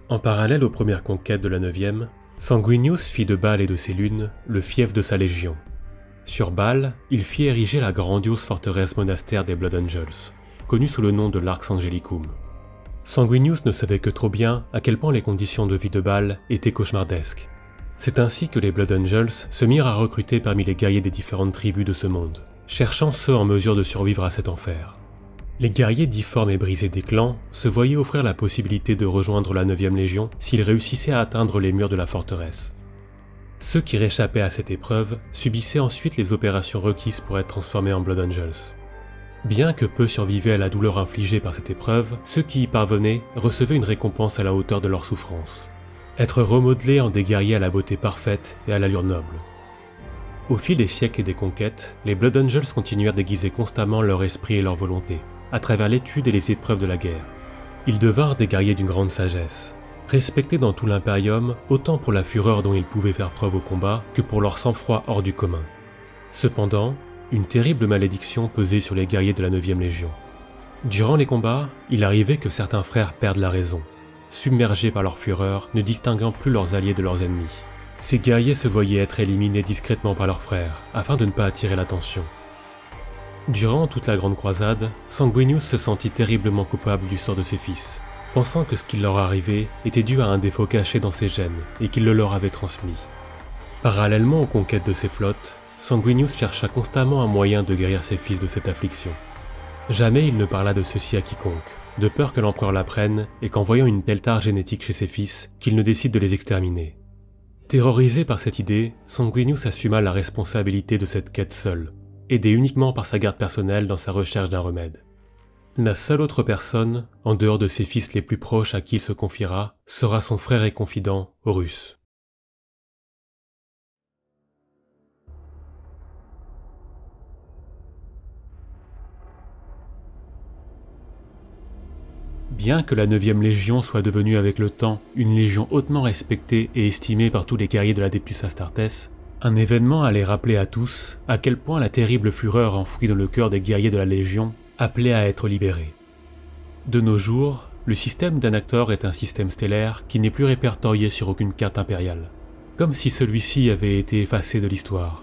En parallèle aux premières conquêtes de la 9e, Sanguinius fit de Baal et de ses lunes le fief de sa légion. Sur Baal, il fit ériger la grandiose forteresse monastère des Blood Angels, connue sous le nom de l'Arx Angelicum. Sanguinius ne savait que trop bien à quel point les conditions de vie de Baal étaient cauchemardesques. C'est ainsi que les Blood Angels se mirent à recruter parmi les guerriers des différentes tribus de ce monde, cherchant ceux en mesure de survivre à cet enfer. Les guerriers difformes et brisés des clans se voyaient offrir la possibilité de rejoindre la 9e Légion s'ils réussissaient à atteindre les murs de la forteresse. Ceux qui réchappaient à cette épreuve subissaient ensuite les opérations requises pour être transformés en Blood Angels. Bien que peu survivaient à la douleur infligée par cette épreuve, ceux qui y parvenaient recevaient une récompense à la hauteur de leur souffrance. Être remodelés en des guerriers à la beauté parfaite et à l'allure noble. Au fil des siècles et des conquêtes, les Blood Angels continuèrent d'aiguiser constamment leur esprit et leur volonté, à travers l'étude et les épreuves de la guerre. Ils devinrent des guerriers d'une grande sagesse, respectés dans tout l'Imperium autant pour la fureur dont ils pouvaient faire preuve au combat que pour leur sang-froid hors du commun. Cependant, une terrible malédiction pesait sur les guerriers de la 9e Légion. Durant les combats, il arrivait que certains frères perdent la raison, submergés par leur fureur, ne distinguant plus leurs alliés de leurs ennemis. Ces guerriers se voyaient être éliminés discrètement par leurs frères, afin de ne pas attirer l'attention. Durant toute la grande croisade, Sanguinius se sentit terriblement coupable du sort de ses fils, pensant que ce qui leur arrivait était dû à un défaut caché dans ses gènes et qu'il le leur avait transmis. Parallèlement aux conquêtes de ses flottes, Sanguinius chercha constamment un moyen de guérir ses fils de cette affliction. Jamais il ne parla de ceci à quiconque, de peur que l'empereur l'apprenne et qu'en voyant une telle tare génétique chez ses fils, qu'il ne décide de les exterminer. Terrorisé par cette idée, Sanguinius assuma la responsabilité de cette quête seule, aidé uniquement par sa garde personnelle dans sa recherche d'un remède. La seule autre personne, en dehors de ses fils les plus proches à qui il se confiera, sera son frère et confident, Horus. Bien que la 9e Légion soit devenue avec le temps une légion hautement respectée et estimée par tous les guerriers de l'Adeptus Astartes, un événement allait rappeler à tous à quel point la terrible fureur enfouie dans le cœur des guerriers de la Légion appelait à être libérée. De nos jours, le système d'Anactor est un système stellaire qui n'est plus répertorié sur aucune carte impériale, comme si celui-ci avait été effacé de l'histoire.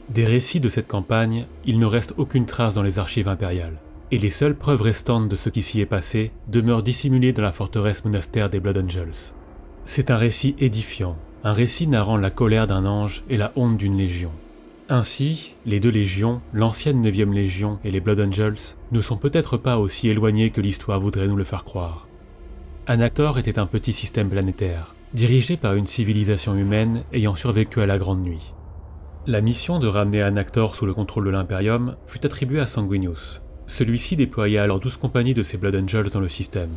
Des récits de cette campagne, il ne reste aucune trace dans les archives impériales, et les seules preuves restantes de ce qui s'y est passé demeurent dissimulées dans la forteresse monastère des Blood Angels. C'est un récit édifiant, un récit narrant la colère d'un ange et la honte d'une légion. Ainsi, les deux légions, l'ancienne 9e Légion et les Blood Angels, ne sont peut-être pas aussi éloignés que l'histoire voudrait nous le faire croire. Anactor était un petit système planétaire, dirigé par une civilisation humaine ayant survécu à la Grande Nuit. La mission de ramener Anactor sous le contrôle de l'Imperium fut attribuée à Sanguinius. Celui-ci déploya alors 12 compagnies de ses Blood Angels dans le système.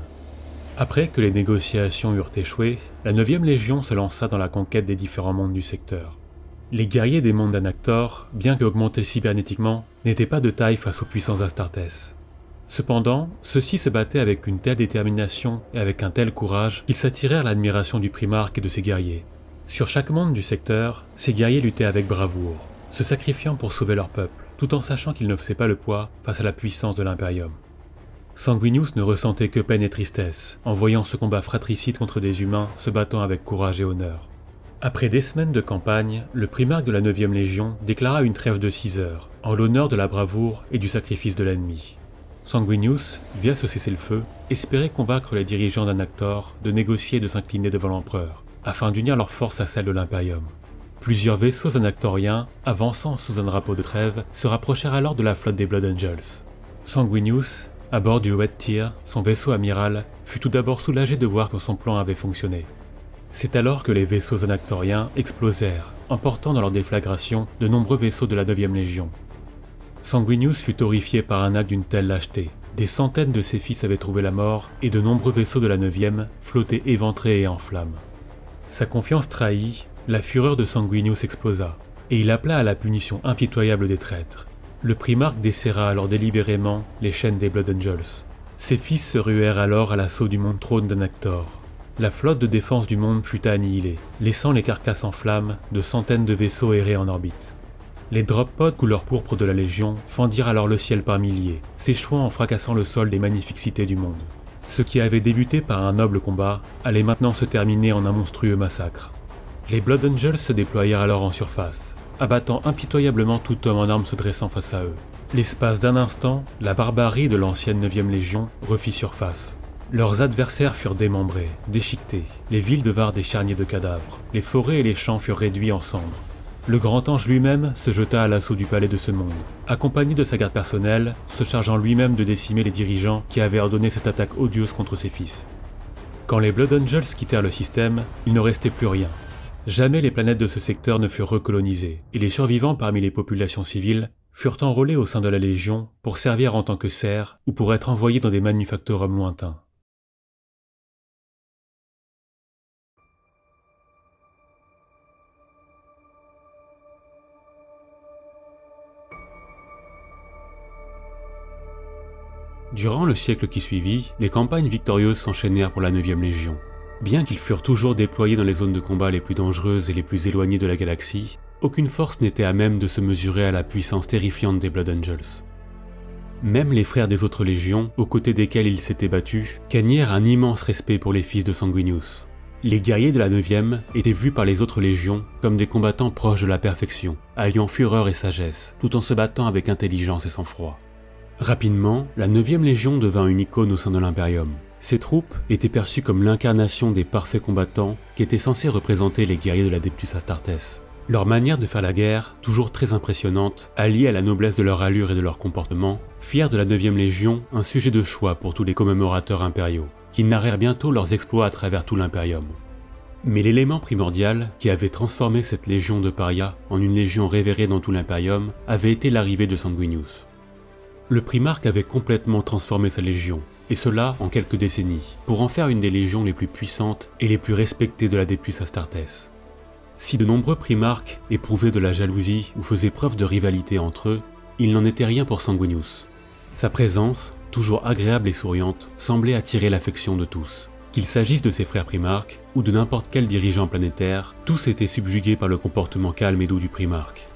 Après que les négociations eurent échoué, la 9e Légion se lança dans la conquête des différents mondes du secteur. Les guerriers des mondes d'Anactor, bien qu'augmentés cybernétiquement, n'étaient pas de taille face aux puissances d'Astartes. Cependant, ceux-ci se battaient avec une telle détermination et avec un tel courage qu'ils s'attirèrent l'admiration du primarque et de ses guerriers. Sur chaque monde du secteur, ces guerriers luttaient avec bravoure, se sacrifiant pour sauver leur peuple, tout en sachant qu'ils ne faisaient pas le poids face à la puissance de l'Imperium. Sanguinius ne ressentait que peine et tristesse en voyant ce combat fratricide contre des humains se battant avec courage et honneur. Après des semaines de campagne, le primarque de la 9e Légion déclara une trêve de 6 heures, en l'honneur de la bravoure et du sacrifice de l'ennemi. Sanguinius, via ce cessez-le-feu, espérait convaincre les dirigeants d'Anactor de négocier et de s'incliner devant l'empereur, afin d'unir leurs forces à celles de l'Imperium. Plusieurs vaisseaux anactoriens, avançant sous un drapeau de trêve, se rapprochèrent alors de la flotte des Blood Angels. Sanguinius, à bord du Red Tear, son vaisseau amiral, fut tout d'abord soulagé de voir que son plan avait fonctionné. C'est alors que les vaisseaux anactoriens explosèrent, emportant dans leur déflagration de nombreux vaisseaux de la 9e Légion. Sanguinius fut horrifié par un acte d'une telle lâcheté. Des centaines de ses fils avaient trouvé la mort et de nombreux vaisseaux de la 9e flottaient éventrés et en flammes. Sa confiance trahie, la fureur de Sanguinius explosa, et il appela à la punition impitoyable des traîtres. Le primarque desserra alors délibérément les chaînes des Blood Angels. Ses fils se ruèrent alors à l'assaut du monde trône d'Anactor. La flotte de défense du monde fut annihilée, laissant les carcasses en flammes de centaines de vaisseaux errer en orbite. Les drop pods couleur pourpre de la Légion fendirent alors le ciel par milliers, s'échouant en fracassant le sol des magnifiques cités du monde. Ce qui avait débuté par un noble combat allait maintenant se terminer en un monstrueux massacre. Les Blood Angels se déployèrent alors en surface, abattant impitoyablement tout homme en armes se dressant face à eux. L'espace d'un instant, la barbarie de l'ancienne 9e Légion refit surface. Leurs adversaires furent démembrés, déchiquetés, les villes devinrent des charniers de cadavres, les forêts et les champs furent réduits en cendres. Le grand ange lui-même se jeta à l'assaut du palais de ce monde, accompagné de sa garde personnelle, se chargeant lui-même de décimer les dirigeants qui avaient ordonné cette attaque odieuse contre ses fils. Quand les Blood Angels quittèrent le système, il ne restait plus rien. Jamais les planètes de ce secteur ne furent recolonisées, et les survivants parmi les populations civiles furent enrôlés au sein de la Légion pour servir en tant que serfs ou pour être envoyés dans des manufactorums lointains. Durant le siècle qui suivit, les campagnes victorieuses s'enchaînèrent pour la 9e Légion. Bien qu'ils furent toujours déployés dans les zones de combat les plus dangereuses et les plus éloignées de la galaxie, aucune force n'était à même de se mesurer à la puissance terrifiante des Blood Angels. Même les frères des autres légions, aux côtés desquels ils s'étaient battus, gagnèrent un immense respect pour les fils de Sanguinius. Les guerriers de la 9e étaient vus par les autres légions comme des combattants proches de la perfection, alliant fureur et sagesse, tout en se battant avec intelligence et sang-froid. Rapidement, la 9e Légion devint une icône au sein de l'Imperium. Ces troupes étaient perçues comme l'incarnation des parfaits combattants qui étaient censés représenter les guerriers de l'Adeptus Astartes. Leur manière de faire la guerre, toujours très impressionnante, alliée à la noblesse de leur allure et de leur comportement, firent de la 9e Légion un sujet de choix pour tous les commémorateurs impériaux, qui narrèrent bientôt leurs exploits à travers tout l'Imperium. Mais l'élément primordial qui avait transformé cette légion de parias en une légion révérée dans tout l'Imperium avait été l'arrivée de Sanguinius. Le primarque avait complètement transformé sa légion, et cela en quelques décennies, pour en faire une des légions les plus puissantes et les plus respectées de l'Adeptus Astartes. Si de nombreux primarques éprouvaient de la jalousie ou faisaient preuve de rivalité entre eux, il n'en était rien pour Sanguinius. Sa présence, toujours agréable et souriante, semblait attirer l'affection de tous. Qu'il s'agisse de ses frères primarques ou de n'importe quel dirigeant planétaire, tous étaient subjugués par le comportement calme et doux du primarque.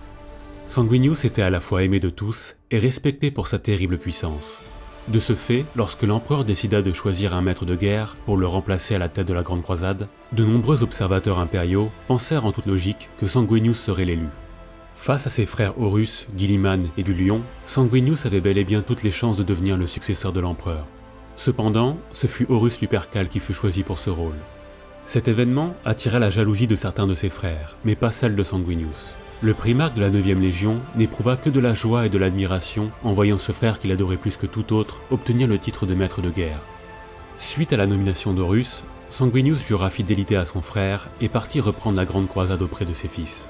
Sanguinius était à la fois aimé de tous et respecté pour sa terrible puissance. De ce fait, lorsque l'empereur décida de choisir un maître de guerre pour le remplacer à la tête de la Grande Croisade, de nombreux observateurs impériaux pensèrent en toute logique que Sanguinius serait l'élu. Face à ses frères Horus, Guilliman et du Lion, Sanguinius avait bel et bien toutes les chances de devenir le successeur de l'empereur. Cependant, ce fut Horus Lupercal qui fut choisi pour ce rôle. Cet événement attira la jalousie de certains de ses frères, mais pas celle de Sanguinius. Le primarque de la 9e Légion n'éprouva que de la joie et de l'admiration en voyant ce frère qu'il adorait plus que tout autre obtenir le titre de maître de guerre. Suite à la nomination d'Horus, Sanguinius jura fidélité à son frère et partit reprendre la Grande Croisade auprès de ses fils.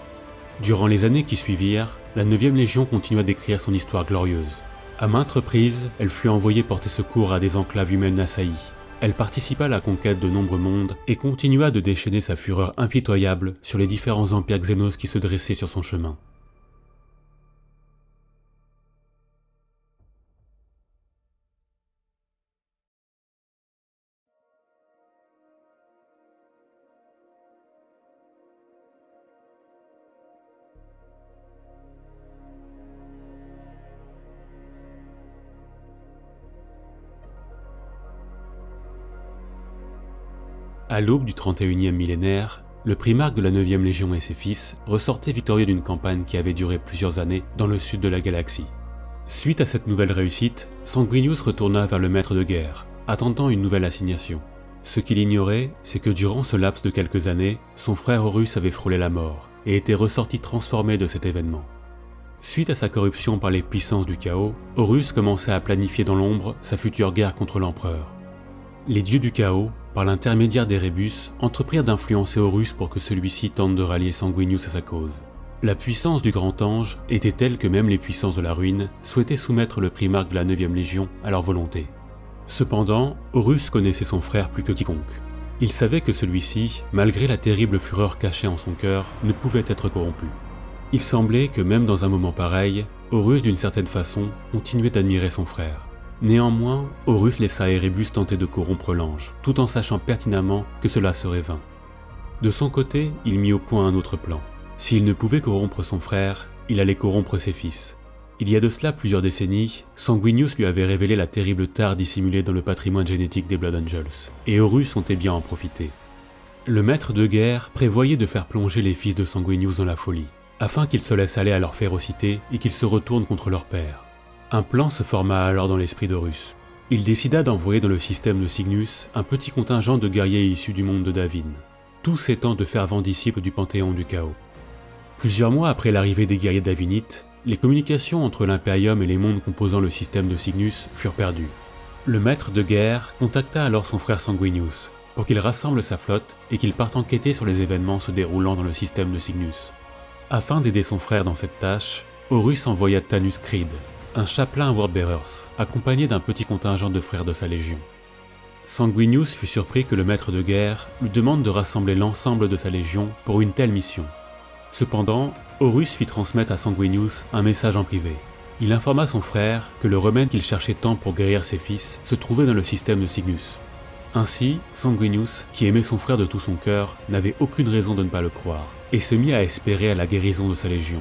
Durant les années qui suivirent, la 9e Légion continua d'écrire son histoire glorieuse. À maintes reprises, elle fut envoyée porter secours à des enclaves humaines assaillies. elle participa à la conquête de nombreux mondes et continua de déchaîner sa fureur impitoyable sur les différents empires Xénos qui se dressaient sur son chemin. À l'aube du 31e millénaire, le primarque de la 9e Légion et ses fils ressortaient victorieux d'une campagne qui avait duré plusieurs années dans le sud de la galaxie. Suite à cette nouvelle réussite, Sanguinius retourna vers le maître de guerre, attendant une nouvelle assignation. Ce qu'il ignorait, c'est que durant ce laps de quelques années, son frère Horus avait frôlé la mort et était ressorti transformé de cet événement. Suite à sa corruption par les puissances du chaos, Horus commençait à planifier dans l'ombre sa future guerre contre l'empereur. Les dieux du chaos, par l'intermédiaire d'Erebus, entreprirent d'influencer Horus pour que celui-ci tente de rallier Sanguinius à sa cause. La puissance du grand ange était telle que même les puissances de la ruine souhaitaient soumettre le primarque de la 9e Légion à leur volonté. Cependant, Horus connaissait son frère plus que quiconque. Il savait que celui-ci, malgré la terrible fureur cachée en son cœur, ne pouvait être corrompu. Il semblait que même dans un moment pareil, Horus d'une certaine façon continuait d'admirer son frère. Néanmoins, Horus laissa Erebus tenter de corrompre l'ange, tout en sachant pertinemment que cela serait vain. De son côté, il mit au point un autre plan. S'il ne pouvait corrompre son frère, il allait corrompre ses fils. Il y a de cela plusieurs décennies, Sanguinius lui avait révélé la terrible tare dissimulée dans le patrimoine génétique des Blood Angels, et Horus comptait bien en profiter. Le maître de guerre prévoyait de faire plonger les fils de Sanguinius dans la folie, afin qu'ils se laissent aller à leur férocité et qu'ils se retournent contre leur père. Un plan se forma alors dans l'esprit d'Horus. Il décida d'envoyer dans le système de Cygnus un petit contingent de guerriers issus du monde de Davin, tous étant de fervents disciples du Panthéon du Chaos. Plusieurs mois après l'arrivée des guerriers davinites, les communications entre l'Imperium et les mondes composant le système de Cygnus furent perdues. Le maître de guerre contacta alors son frère Sanguinius pour qu'il rassemble sa flotte et qu'il parte enquêter sur les événements se déroulant dans le système de Cygnus. Afin d'aider son frère dans cette tâche, Horus envoya Thanus Creed, un chapelain Worldbearers, accompagné d'un petit contingent de frères de sa légion. Sanguinius fut surpris que le maître de guerre lui demande de rassembler l'ensemble de sa légion pour une telle mission. Cependant, Horus fit transmettre à Sanguinius un message en privé. Il informa son frère que le remède qu'il cherchait tant pour guérir ses fils se trouvait dans le système de Cygnus. Ainsi, Sanguinius, qui aimait son frère de tout son cœur, n'avait aucune raison de ne pas le croire, et se mit à espérer à la guérison de sa légion.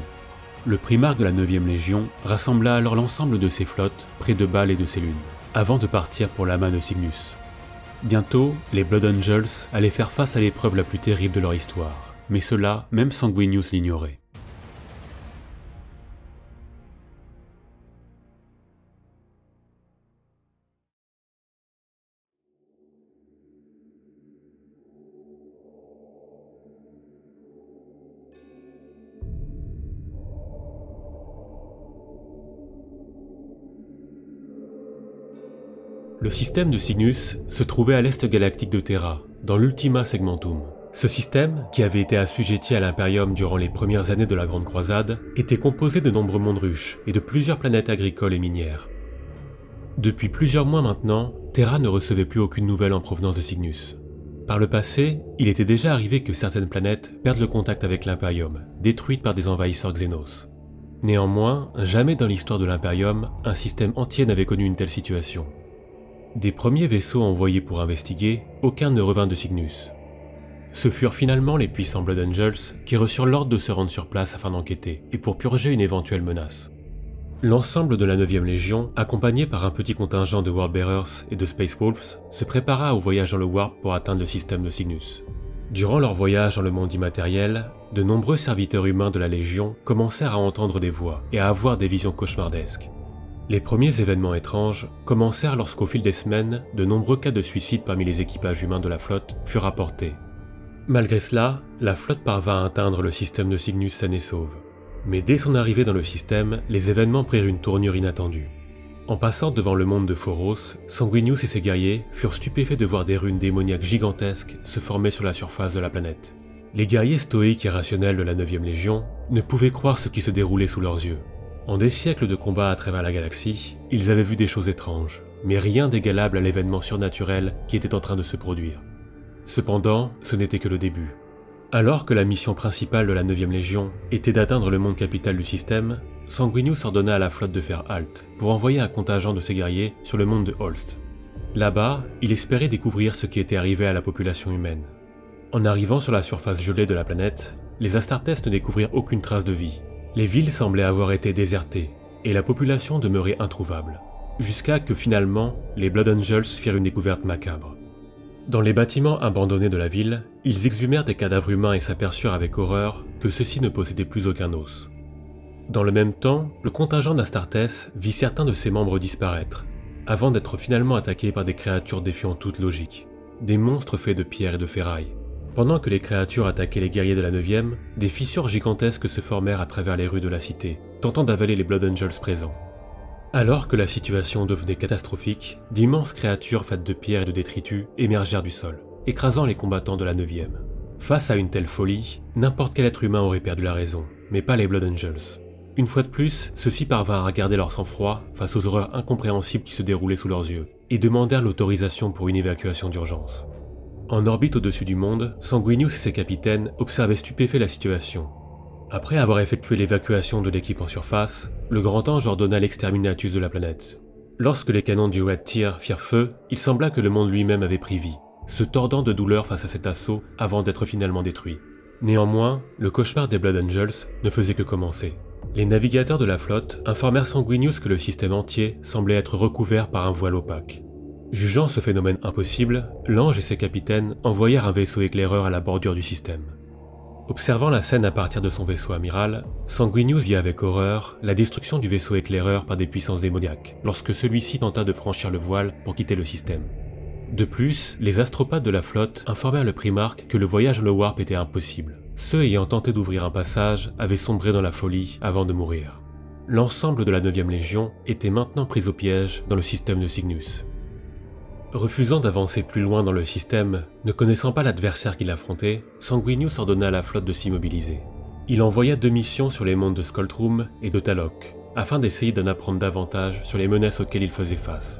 Le primarque de la 9e Légion rassembla alors l'ensemble de ses flottes près de Baal et de ses lunes, avant de partir pour l'amas de Cygnus. Bientôt, les Blood Angels allaient faire face à l'épreuve la plus terrible de leur histoire, mais cela, même Sanguinius l'ignorait. Le système de Cygnus se trouvait à l'est galactique de Terra, dans l'Ultima Segmentum. Ce système, qui avait été assujetti à l'Imperium durant les premières années de la Grande Croisade, était composé de nombreux mondes ruches et de plusieurs planètes agricoles et minières. Depuis plusieurs mois maintenant, Terra ne recevait plus aucune nouvelle en provenance de Cygnus. Par le passé, il était déjà arrivé que certaines planètes perdent le contact avec l'Imperium, détruites par des envahisseurs Xénos. Néanmoins, jamais dans l'histoire de l'Imperium, un système entier n'avait connu une telle situation. Des premiers vaisseaux envoyés pour investiguer, aucun ne revint de Cygnus. Ce furent finalement les puissants Blood Angels qui reçurent l'ordre de se rendre sur place afin d'enquêter et pour purger une éventuelle menace. L'ensemble de la 9e Légion, accompagné par un petit contingent de Worldbearers et de Space Wolves, se prépara au voyage dans le Warp pour atteindre le système de Cygnus. Durant leur voyage dans le monde immatériel, de nombreux serviteurs humains de la Légion commencèrent à entendre des voix et à avoir des visions cauchemardesques. Les premiers événements étranges commencèrent lorsqu'au fil des semaines, de nombreux cas de suicide parmi les équipages humains de la flotte furent rapportés. Malgré cela, la flotte parvint à atteindre le système de Cygnus saine et sauve. Mais dès son arrivée dans le système, les événements prirent une tournure inattendue. En passant devant le monde de Phoros, Sanguinius et ses guerriers furent stupéfaits de voir des runes démoniaques gigantesques se former sur la surface de la planète. Les guerriers stoïques et rationnels de la 9e Légion ne pouvaient croire ce qui se déroulait sous leurs yeux. En des siècles de combats à travers la galaxie, ils avaient vu des choses étranges, mais rien d'égalable à l'événement surnaturel qui était en train de se produire. Cependant, ce n'était que le début. Alors que la mission principale de la 9e Légion était d'atteindre le monde capital du système, Sanguinius ordonna à la flotte de faire halte pour envoyer un contingent de ses guerriers sur le monde de Holst. Là-bas, il espérait découvrir ce qui était arrivé à la population humaine. En arrivant sur la surface gelée de la planète, les Astartes ne découvrirent aucune trace de vie. Les villes semblaient avoir été désertées, et la population demeurait introuvable, jusqu'à que finalement, les Blood Angels firent une découverte macabre. Dans les bâtiments abandonnés de la ville, ils exhumèrent des cadavres humains et s'aperçurent avec horreur que ceux-ci ne possédaient plus aucun os. Dans le même temps, le contingent d'Astartes vit certains de ses membres disparaître, avant d'être finalement attaqués par des créatures défiant toute logique, des monstres faits de pierre et de ferraille. Pendant que les créatures attaquaient les guerriers de la 9e, des fissures gigantesques se formèrent à travers les rues de la cité, tentant d'avaler les Blood Angels présents. Alors que la situation devenait catastrophique, d'immenses créatures faites de pierre et de détritus émergèrent du sol, écrasant les combattants de la 9e. Face à une telle folie, n'importe quel être humain aurait perdu la raison, mais pas les Blood Angels. Une fois de plus, ceux-ci parvinrent à garder leur sang-froid face aux horreurs incompréhensibles qui se déroulaient sous leurs yeux, et demandèrent l'autorisation pour une évacuation d'urgence. En orbite au-dessus du monde, Sanguinius et ses capitaines observaient stupéfaits la situation. Après avoir effectué l'évacuation de l'équipe en surface, le grand ange ordonna l'exterminatus de la planète. Lorsque les canons du Red Tier firent feu, il sembla que le monde lui-même avait pris vie, se tordant de douleur face à cet assaut avant d'être finalement détruit. Néanmoins, le cauchemar des Blood Angels ne faisait que commencer. Les navigateurs de la flotte informèrent Sanguinius que le système entier semblait être recouvert par un voile opaque. Jugeant ce phénomène impossible, l'ange et ses capitaines envoyèrent un vaisseau éclaireur à la bordure du système. Observant la scène à partir de son vaisseau amiral, Sanguinius vit avec horreur la destruction du vaisseau éclaireur par des puissances démoniaques, lorsque celui-ci tenta de franchir le voile pour quitter le système. De plus, les astropathes de la flotte informèrent le Primarque que le voyage dans le Warp était impossible. Ceux ayant tenté d'ouvrir un passage avaient sombré dans la folie avant de mourir. L'ensemble de la 9e Légion était maintenant pris au piège dans le système de Cygnus. Refusant d'avancer plus loin dans le système, ne connaissant pas l'adversaire qu'il affrontait, Sanguinius ordonna à la flotte de s'immobiliser. Il envoya 2 missions sur les mondes de Skoltrum et de Talok, afin d'essayer d'en apprendre davantage sur les menaces auxquelles il faisait face.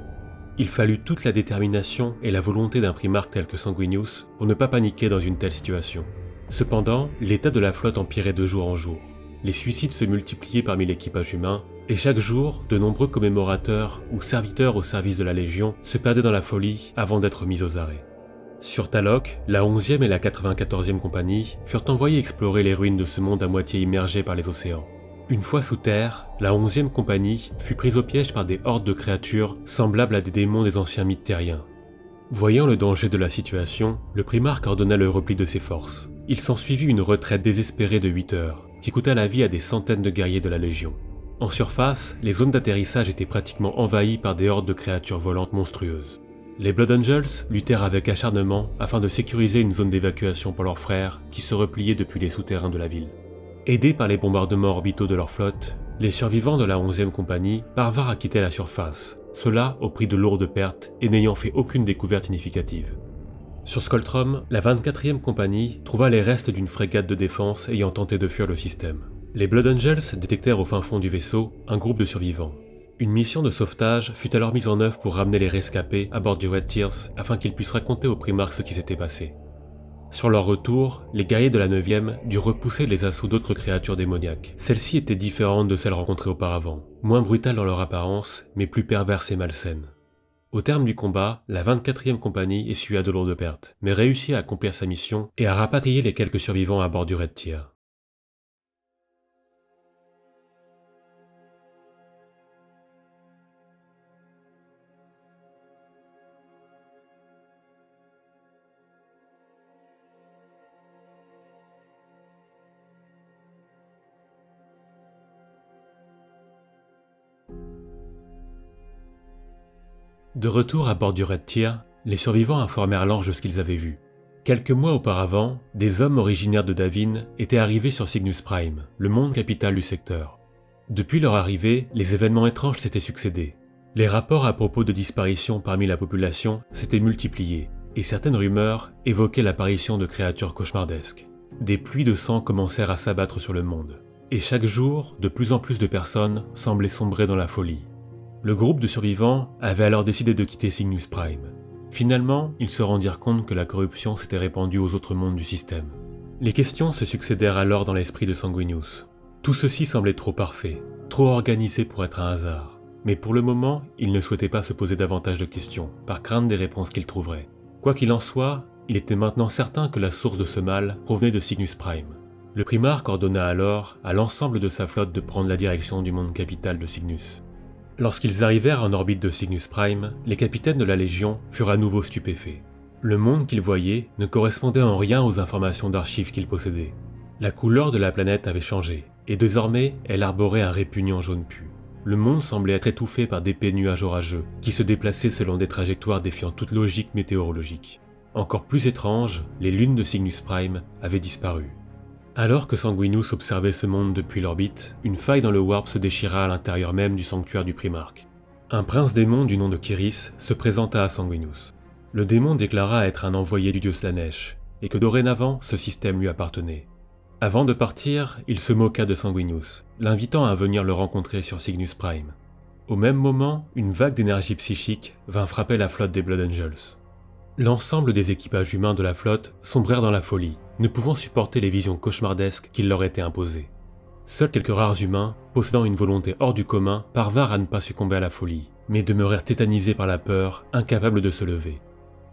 Il fallut toute la détermination et la volonté d'un primarque tel que Sanguinius pour ne pas paniquer dans une telle situation. Cependant, l'état de la flotte empirait de jour en jour. Les suicides se multipliaient parmi l'équipage humain, et chaque jour, de nombreux commémorateurs ou serviteurs au service de la Légion se perdaient dans la folie avant d'être mis aux arrêts. Sur Talok, la 11e et la 94e compagnie furent envoyées explorer les ruines de ce monde à moitié immergé par les océans. Une fois sous terre, la 11e compagnie fut prise au piège par des hordes de créatures semblables à des démons des anciens mythes terriens. Voyant le danger de la situation, le primarque ordonna le repli de ses forces. Il s'ensuivit une retraite désespérée de 8 heures, qui coûta la vie à des centaines de guerriers de la Légion. En surface, les zones d'atterrissage étaient pratiquement envahies par des hordes de créatures volantes monstrueuses. Les Blood Angels luttèrent avec acharnement afin de sécuriser une zone d'évacuation pour leurs frères qui se repliaient depuis les souterrains de la ville. Aidés par les bombardements orbitaux de leur flotte, les survivants de la 11e compagnie parvinrent à quitter la surface, cela au prix de lourdes pertes et n'ayant fait aucune découverte significative. Sur Skoltrum, la 24e compagnie trouva les restes d'une frégate de défense ayant tenté de fuir le système. Les Blood Angels détectèrent au fin fond du vaisseau un groupe de survivants. Une mission de sauvetage fut alors mise en œuvre pour ramener les rescapés à bord du Red Tiers afin qu'ils puissent raconter au primarque ce qui s'était passé. Sur leur retour, les guerriers de la 9e durent repousser les assauts d'autres créatures démoniaques. Celles-ci étaient différentes de celles rencontrées auparavant, moins brutales dans leur apparence, mais plus perverses et malsaines. Au terme du combat, la 24e compagnie essuya de lourdes pertes, mais réussit à accomplir sa mission et à rapatrier les quelques survivants à bord du Red Tier. De retour à bord du Red Tier, les survivants informèrent l'ange de ce qu'ils avaient vu. Quelques mois auparavant, des hommes originaires de Davin étaient arrivés sur Cygnus Prime, le monde capital du secteur. Depuis leur arrivée, les événements étranges s'étaient succédés. Les rapports à propos de disparitions parmi la population s'étaient multipliés, et certaines rumeurs évoquaient l'apparition de créatures cauchemardesques. Des pluies de sang commencèrent à s'abattre sur le monde, et chaque jour, de plus en plus de personnes semblaient sombrer dans la folie. Le groupe de survivants avait alors décidé de quitter Cygnus Prime. Finalement, ils se rendirent compte que la corruption s'était répandue aux autres mondes du système. Les questions se succédèrent alors dans l'esprit de Sanguinius. Tout ceci semblait trop parfait, trop organisé pour être un hasard. Mais pour le moment, il ne souhaitait pas se poser davantage de questions, par crainte des réponses qu'il trouverait. Quoi qu'il en soit, il était maintenant certain que la source de ce mal provenait de Cygnus Prime. Le primarque ordonna alors à l'ensemble de sa flotte de prendre la direction du monde capital de Cygnus. Lorsqu'ils arrivèrent en orbite de Cygnus Prime, les capitaines de la Légion furent à nouveau stupéfaits. Le monde qu'ils voyaient ne correspondait en rien aux informations d'archives qu'ils possédaient. La couleur de la planète avait changé, et désormais elle arborait un répugnant jaune pu. Le monde semblait être étouffé par d'épais nuages orageux, qui se déplaçaient selon des trajectoires défiant toute logique météorologique. Encore plus étrange, les lunes de Cygnus Prime avaient disparu. Alors que Sanguinius observait ce monde depuis l'orbite, une faille dans le warp se déchira à l'intérieur même du sanctuaire du primarque. Un prince démon du nom de Kiris se présenta à Sanguinius. Le démon déclara être un envoyé du dieu Slanesh, et que dorénavant ce système lui appartenait. Avant de partir, il se moqua de Sanguinius, l'invitant à venir le rencontrer sur Cygnus Prime. Au même moment, une vague d'énergie psychique vint frapper la flotte des Blood Angels. L'ensemble des équipages humains de la flotte sombrèrent dans la folie, ne pouvant supporter les visions cauchemardesques qui leur étaient imposées. Seuls quelques rares humains, possédant une volonté hors du commun, parvinrent à ne pas succomber à la folie, mais demeurèrent tétanisés par la peur, incapables de se lever.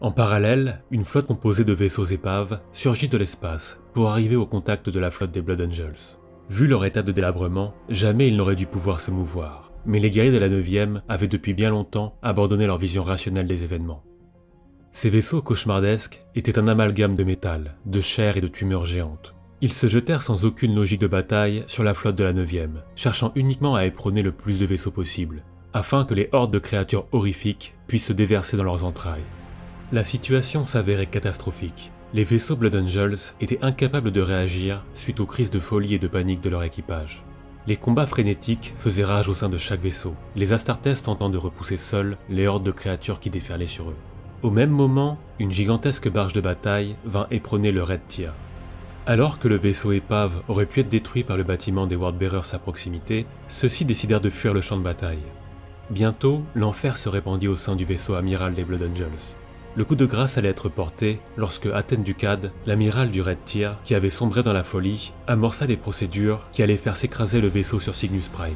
En parallèle, une flotte composée de vaisseaux épaves surgit de l'espace pour arriver au contact de la flotte des Blood Angels. Vu leur état de délabrement, jamais ils n'auraient dû pouvoir se mouvoir, mais les guerriers de la 9e avaient depuis bien longtemps abandonné leur vision rationnelle des événements. Ces vaisseaux cauchemardesques étaient un amalgame de métal, de chair et de tumeurs géantes. Ils se jetèrent sans aucune logique de bataille sur la flotte de la 9e, cherchant uniquement à éperonner le plus de vaisseaux possible, afin que les hordes de créatures horrifiques puissent se déverser dans leurs entrailles. La situation s'avérait catastrophique. Les vaisseaux Blood Angels étaient incapables de réagir suite aux crises de folie et de panique de leur équipage. Les combats frénétiques faisaient rage au sein de chaque vaisseau, les Astartes tentant de repousser seuls les hordes de créatures qui déferlaient sur eux. Au même moment, une gigantesque barge de bataille vint éperonner le Red Tier. Alors que le vaisseau épave aurait pu être détruit par le bâtiment des Worldbearers à proximité, ceux-ci décidèrent de fuir le champ de bataille. Bientôt, l'enfer se répandit au sein du vaisseau amiral des Blood Angels. Le coup de grâce allait être porté lorsque Athènes Ducade, l'amiral du Red Tier, qui avait sombré dans la folie, amorça les procédures qui allaient faire s'écraser le vaisseau sur Cygnus Prime.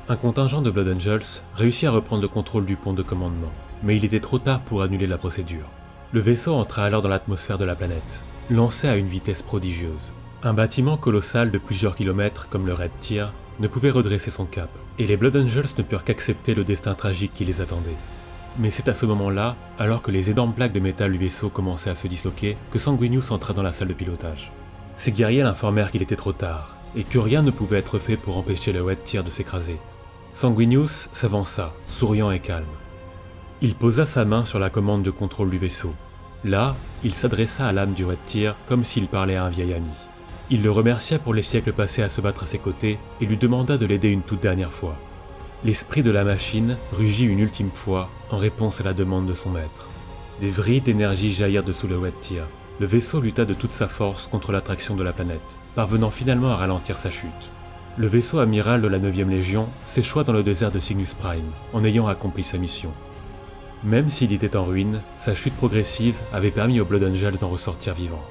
Un contingent de Blood Angels réussit à reprendre le contrôle du pont de commandement, mais il était trop tard pour annuler la procédure. Le vaisseau entra alors dans l'atmosphère de la planète, lancé à une vitesse prodigieuse. Un bâtiment colossal de plusieurs kilomètres comme le Red Tier ne pouvait redresser son cap, et les Blood Angels ne purent qu'accepter le destin tragique qui les attendait. Mais c'est à ce moment-là, alors que les énormes plaques de métal du vaisseau commençaient à se disloquer, que Sanguinius entra dans la salle de pilotage. Ses guerriers l'informèrent qu'il était trop tard, et que rien ne pouvait être fait pour empêcher le Red Tier de s'écraser. Sanguinius s'avança, souriant et calme. Il posa sa main sur la commande de contrôle du vaisseau. Là, il s'adressa à l'âme du Red Tier comme s'il parlait à un vieil ami. Il le remercia pour les siècles passés à se battre à ses côtés et lui demanda de l'aider une toute dernière fois. L'esprit de la machine rugit une ultime fois en réponse à la demande de son maître. Des vrilles d'énergie jaillirent dessous le Red Tier. Le vaisseau lutta de toute sa force contre l'attraction de la planète, parvenant finalement à ralentir sa chute. Le vaisseau amiral de la 9e Légion s'échoua dans le désert de Cygnus Prime, en ayant accompli sa mission. Même s'il était en ruine, sa chute progressive avait permis aux Blood Angels d'en ressortir vivants.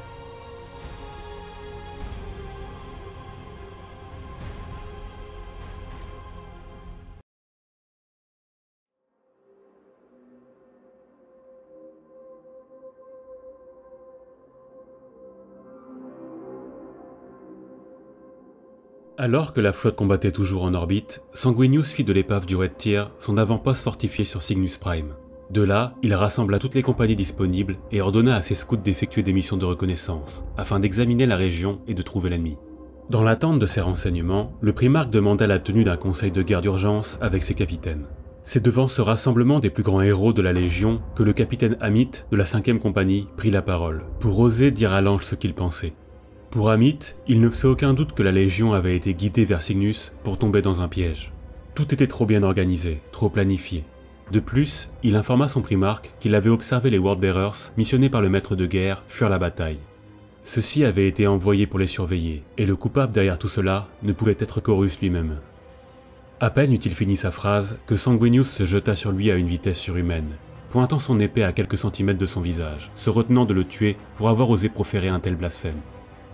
Alors que la flotte combattait toujours en orbite, Sanguinius fit de l'épave du Red Tier son avant-poste fortifié sur Cygnus Prime. De là, il rassembla toutes les compagnies disponibles et ordonna à ses scouts d'effectuer des missions de reconnaissance, afin d'examiner la région et de trouver l'ennemi. Dans l'attente de ces renseignements, le primarque demanda la tenue d'un conseil de guerre d'urgence avec ses capitaines. C'est devant ce rassemblement des plus grands héros de la Légion que le capitaine Amit de la 5e compagnie prit la parole, pour oser dire à l'ange ce qu'il pensait. Pour Amit, il ne faisait aucun doute que la Légion avait été guidée vers Cygnus pour tomber dans un piège. Tout était trop bien organisé, trop planifié. De plus, il informa son primarque qu'il avait observé les Worldbearers missionnés par le maître de guerre fuir la bataille. Ceux-ci avaient été envoyés pour les surveiller, et le coupable derrière tout cela ne pouvait être qu'Horus lui-même. À peine eut-il fini sa phrase que Sanguinius se jeta sur lui à une vitesse surhumaine, pointant son épée à quelques centimètres de son visage, se retenant de le tuer pour avoir osé proférer un tel blasphème.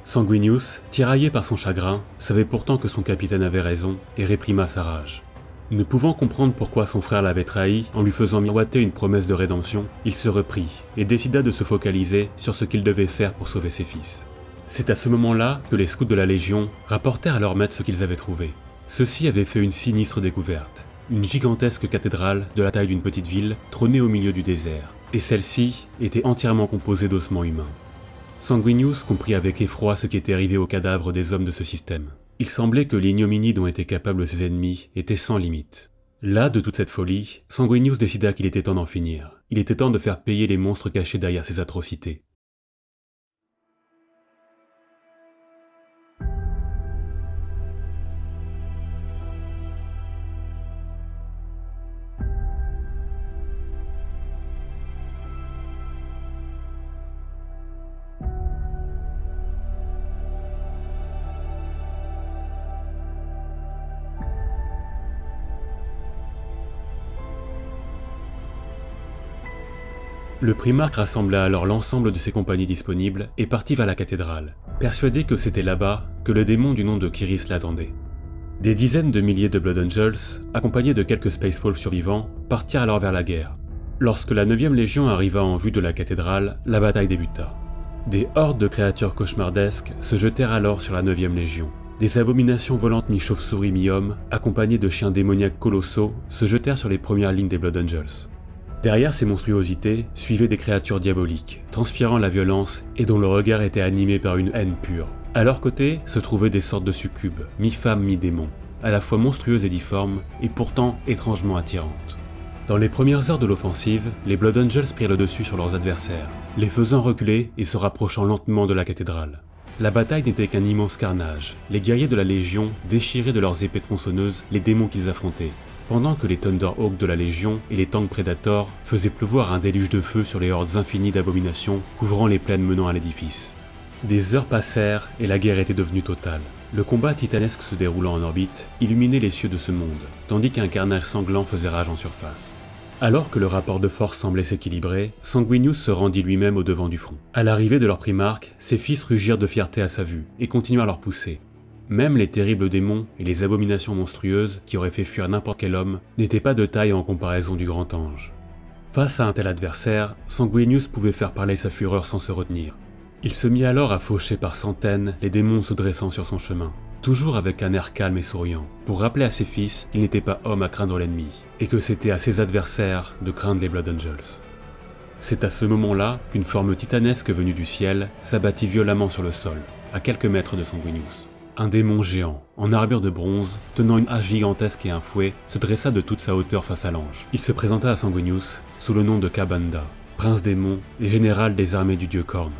Sanguinius, tiraillé par son chagrin, savait pourtant que son capitaine avait raison et réprima sa rage. Ne pouvant comprendre pourquoi son frère l'avait trahi en lui faisant miroiter une promesse de rédemption, il se reprit et décida de se focaliser sur ce qu'il devait faire pour sauver ses fils. C'est à ce moment-là que les scouts de la Légion rapportèrent à leur maître ce qu'ils avaient trouvé. Ceux-ci avaient fait une sinistre découverte. Une gigantesque cathédrale de la taille d'une petite ville trônait au milieu du désert, et celle-ci était entièrement composée d'ossements humains. Sanguinius comprit avec effroi ce qui était arrivé aux cadavres des hommes de ce système. Il semblait que l'ignominie dont étaient capables ses ennemis était sans limite. Là, de toute cette folie, Sanguinius décida qu'il était temps d'en finir. Il était temps de faire payer les monstres cachés derrière ces atrocités. Le primarque rassembla alors l'ensemble de ses compagnies disponibles et partit vers la cathédrale, persuadé que c'était là-bas que le démon du nom de Kyris l'attendait. Des dizaines de milliers de Blood Angels, accompagnés de quelques Space Wolves survivants, partirent alors vers la guerre. Lorsque la 9e Légion arriva en vue de la cathédrale, la bataille débuta. Des hordes de créatures cauchemardesques se jetèrent alors sur la 9e Légion. Des abominations volantes mi-chauve-souris mi-homme, accompagnées de chiens démoniaques colossaux, se jetèrent sur les premières lignes des Blood Angels. Derrière ces monstruosités suivaient des créatures diaboliques, transpirant la violence et dont le regard était animé par une haine pure. À leur côté se trouvaient des sortes de succubes, mi-femmes, mi-démons, à la fois monstrueuses et difformes, et pourtant étrangement attirantes. Dans les premières heures de l'offensive, les Blood Angels prirent le dessus sur leurs adversaires, les faisant reculer et se rapprochant lentement de la cathédrale. La bataille n'était qu'un immense carnage, les guerriers de la Légion déchiraient de leurs épées tronçonneuses les démons qu'ils affrontaient, pendant que les Thunderhawks de la Légion et les tanks Predator faisaient pleuvoir un déluge de feu sur les hordes infinies d'abominations couvrant les plaines menant à l'édifice. Des heures passèrent et la guerre était devenue totale. Le combat titanesque se déroulant en orbite illuminait les cieux de ce monde, tandis qu'un carnage sanglant faisait rage en surface. Alors que le rapport de force semblait s'équilibrer, Sanguinius se rendit lui-même au devant du front. À l'arrivée de leur primarque, ses fils rugirent de fierté à sa vue et continuèrent leur pousser. Même les terribles démons et les abominations monstrueuses qui auraient fait fuir n'importe quel homme n'étaient pas de taille en comparaison du grand ange. Face à un tel adversaire, Sanguinius pouvait faire parler sa fureur sans se retenir. Il se mit alors à faucher par centaines les démons se dressant sur son chemin, toujours avec un air calme et souriant, pour rappeler à ses fils qu'il n'était pas homme à craindre l'ennemi, et que c'était à ses adversaires de craindre les Blood Angels. C'est à ce moment-là qu'une forme titanesque venue du ciel s'abattit violemment sur le sol, à quelques mètres de Sanguinius. Un démon géant, en armure de bronze, tenant une hache gigantesque et un fouet, se dressa de toute sa hauteur face à l'ange. Il se présenta à Sanguinius sous le nom de Kabanda, prince démon et général des armées du dieu Khorne.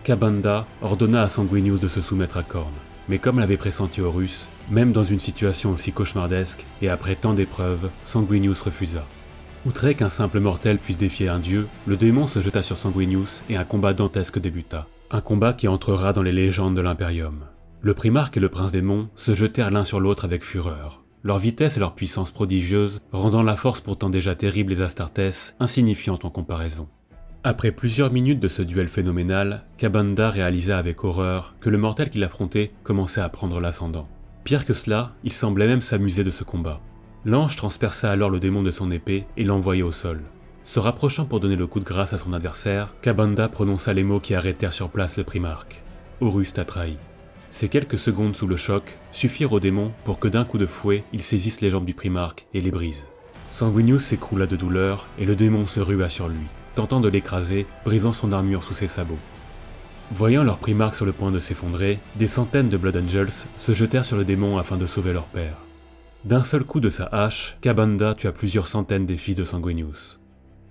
Kabanda ordonna à Sanguinius de se soumettre à Khorne, mais comme l'avait pressenti Horus, même dans une situation aussi cauchemardesque et après tant d'épreuves, Sanguinius refusa. Outré qu'un simple mortel puisse défier un dieu, le démon se jeta sur Sanguinius et un combat dantesque débuta. Un combat qui entrera dans les légendes de l'Imperium. Le primarque et le prince démon se jetèrent l'un sur l'autre avec fureur, leur vitesse et leur puissance prodigieuse rendant la force pourtant déjà terrible des Astartes insignifiante en comparaison. Après plusieurs minutes de ce duel phénoménal, Kabanda réalisa avec horreur que le mortel qu'il affrontait commençait à prendre l'ascendant. Pire que cela, il semblait même s'amuser de ce combat. L'ange transperça alors le démon de son épée et l'envoya au sol. Se rapprochant pour donner le coup de grâce à son adversaire, Kabanda prononça les mots qui arrêtèrent sur place le primarque. « Horus t'a trahi ». Ces quelques secondes sous le choc suffirent au démon pour que d'un coup de fouet, il saisisse les jambes du primarque et les brise. Sanguinius s'écroula de douleur et le démon se rua sur lui, tentant de l'écraser, brisant son armure sous ses sabots. Voyant leur primarque sur le point de s'effondrer, des centaines de Blood Angels se jetèrent sur le démon afin de sauver leur père. D'un seul coup de sa hache, Kabanda tua plusieurs centaines des fils de Sanguinius.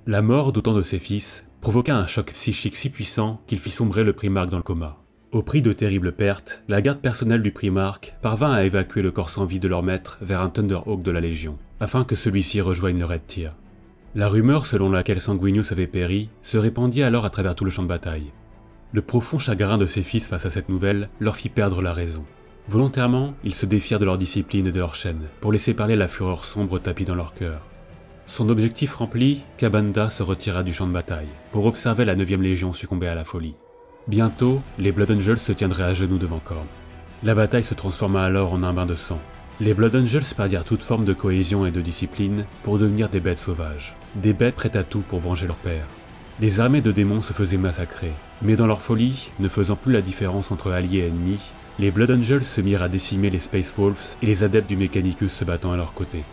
La mort d'autant de ses fils provoqua un choc psychique si puissant qu'il fit sombrer le primarque dans le coma. Au prix de terribles pertes, la garde personnelle du primarque parvint à évacuer le corps sans vie de leur maître vers un Thunderhawk de la Légion, afin que celui-ci rejoigne le Red Tier. La rumeur selon laquelle Sanguinius avait péri se répandit alors à travers tout le champ de bataille. Le profond chagrin de ses fils face à cette nouvelle leur fit perdre la raison. Volontairement, ils se défièrent de leur discipline et de leur chaîne, pour laisser parler la fureur sombre tapie dans leur cœur. Son objectif rempli, Kabanda se retira du champ de bataille, pour observer la 9e Légion succomber à la folie. Bientôt, les Blood Angels se tiendraient à genoux devant Khorne. La bataille se transforma alors en un bain de sang. Les Blood Angels perdirent toute forme de cohésion et de discipline pour devenir des bêtes sauvages, des bêtes prêtes à tout pour venger leur père. Des armées de démons se faisaient massacrer, mais dans leur folie, ne faisant plus la différence entre alliés et ennemis, les Blood Angels se mirent à décimer les Space Wolves et les adeptes du Mechanicus se battant à leur côté.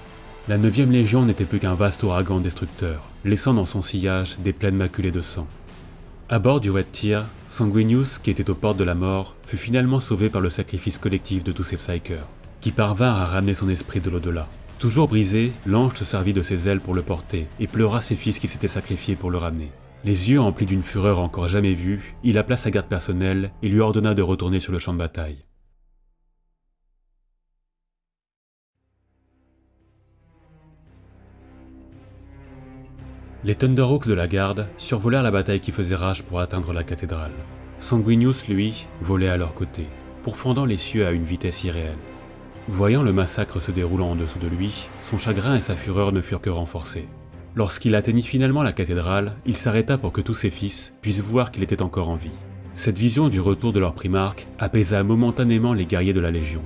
La 9e Légion n'était plus qu'un vaste ouragan destructeur, laissant dans son sillage des plaines maculées de sang. À bord du Red Tear, Sanguinius, qui était aux portes de la mort, fut finalement sauvé par le sacrifice collectif de tous ses Psykers, qui parvinrent à ramener son esprit de l'au-delà. Toujours brisé, l'ange se servit de ses ailes pour le porter, et pleura ses fils qui s'étaient sacrifiés pour le ramener. Les yeux emplis d'une fureur encore jamais vue, il appela sa garde personnelle et lui ordonna de retourner sur le champ de bataille. Les Thunderhawks de la garde survolèrent la bataille qui faisait rage pour atteindre la cathédrale. Sanguinius, lui, volait à leur côté, pourfendant les cieux à une vitesse irréelle. Voyant le massacre se déroulant en dessous de lui, son chagrin et sa fureur ne furent que renforcés. Lorsqu'il atteignit finalement la cathédrale, il s'arrêta pour que tous ses fils puissent voir qu'il était encore en vie. Cette vision du retour de leur primarque apaisa momentanément les guerriers de la Légion.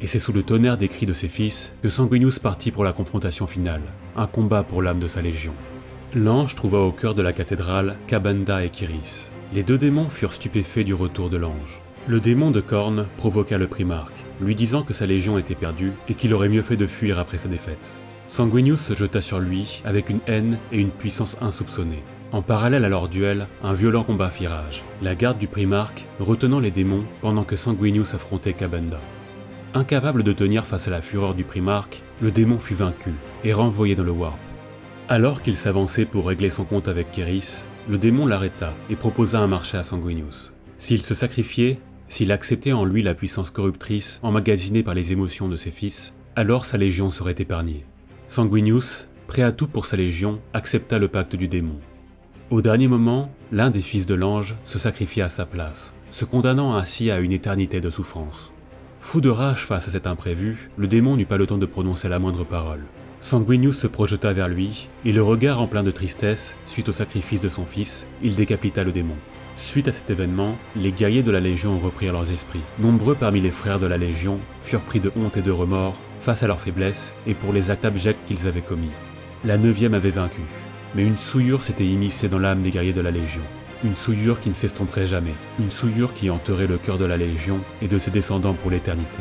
Et c'est sous le tonnerre des cris de ses fils que Sanguinius partit pour la confrontation finale, un combat pour l'âme de sa Légion. L'ange trouva au cœur de la cathédrale Kabanda et Kyris. Les deux démons furent stupéfaits du retour de l'ange. Le démon de Khorne provoqua le primarque, lui disant que sa légion était perdue et qu'il aurait mieux fait de fuir après sa défaite. Sanguinius se jeta sur lui avec une haine et une puissance insoupçonnée. En parallèle à leur duel, un violent combat fit rage, la garde du primarque retenant les démons pendant que Sanguinius affrontait Kabanda. Incapable de tenir face à la fureur du primarque, le démon fut vaincu et renvoyé dans le warp. Alors qu'il s'avançait pour régler son compte avec Kyris, le démon l'arrêta et proposa un marché à Sanguinius. S'il se sacrifiait, s'il acceptait en lui la puissance corruptrice emmagasinée par les émotions de ses fils, alors sa légion serait épargnée. Sanguinius, prêt à tout pour sa légion, accepta le pacte du démon. Au dernier moment, l'un des fils de l'ange se sacrifia à sa place, se condamnant ainsi à une éternité de souffrance. Fou de rage face à cet imprévu, le démon n'eut pas le temps de prononcer la moindre parole. Sanguinius se projeta vers lui, et le regard empreint de tristesse, suite au sacrifice de son fils, il décapita le démon. Suite à cet événement, les guerriers de la Légion reprirent leurs esprits. Nombreux parmi les frères de la Légion furent pris de honte et de remords face à leur faiblesse et pour les actes abjects qu'ils avaient commis. La 9e avait vaincu, mais une souillure s'était immiscée dans l'âme des guerriers de la Légion. Une souillure qui ne s'estomperait jamais, une souillure qui hanterait le cœur de la Légion et de ses descendants pour l'éternité.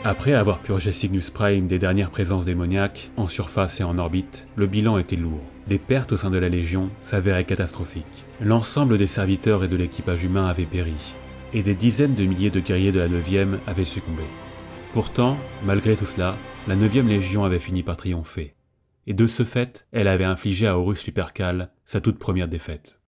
Après avoir purgé Cygnus Prime des dernières présences démoniaques, en surface et en orbite, le bilan était lourd. Les pertes au sein de la Légion s'avéraient catastrophiques. L'ensemble des serviteurs et de l'équipage humain avaient péri, et des dizaines de milliers de guerriers de la 9e avaient succombé. Pourtant, malgré tout cela, la 9e Légion avait fini par triompher. Et de ce fait, elle avait infligé à Horus Lupercal sa toute première défaite.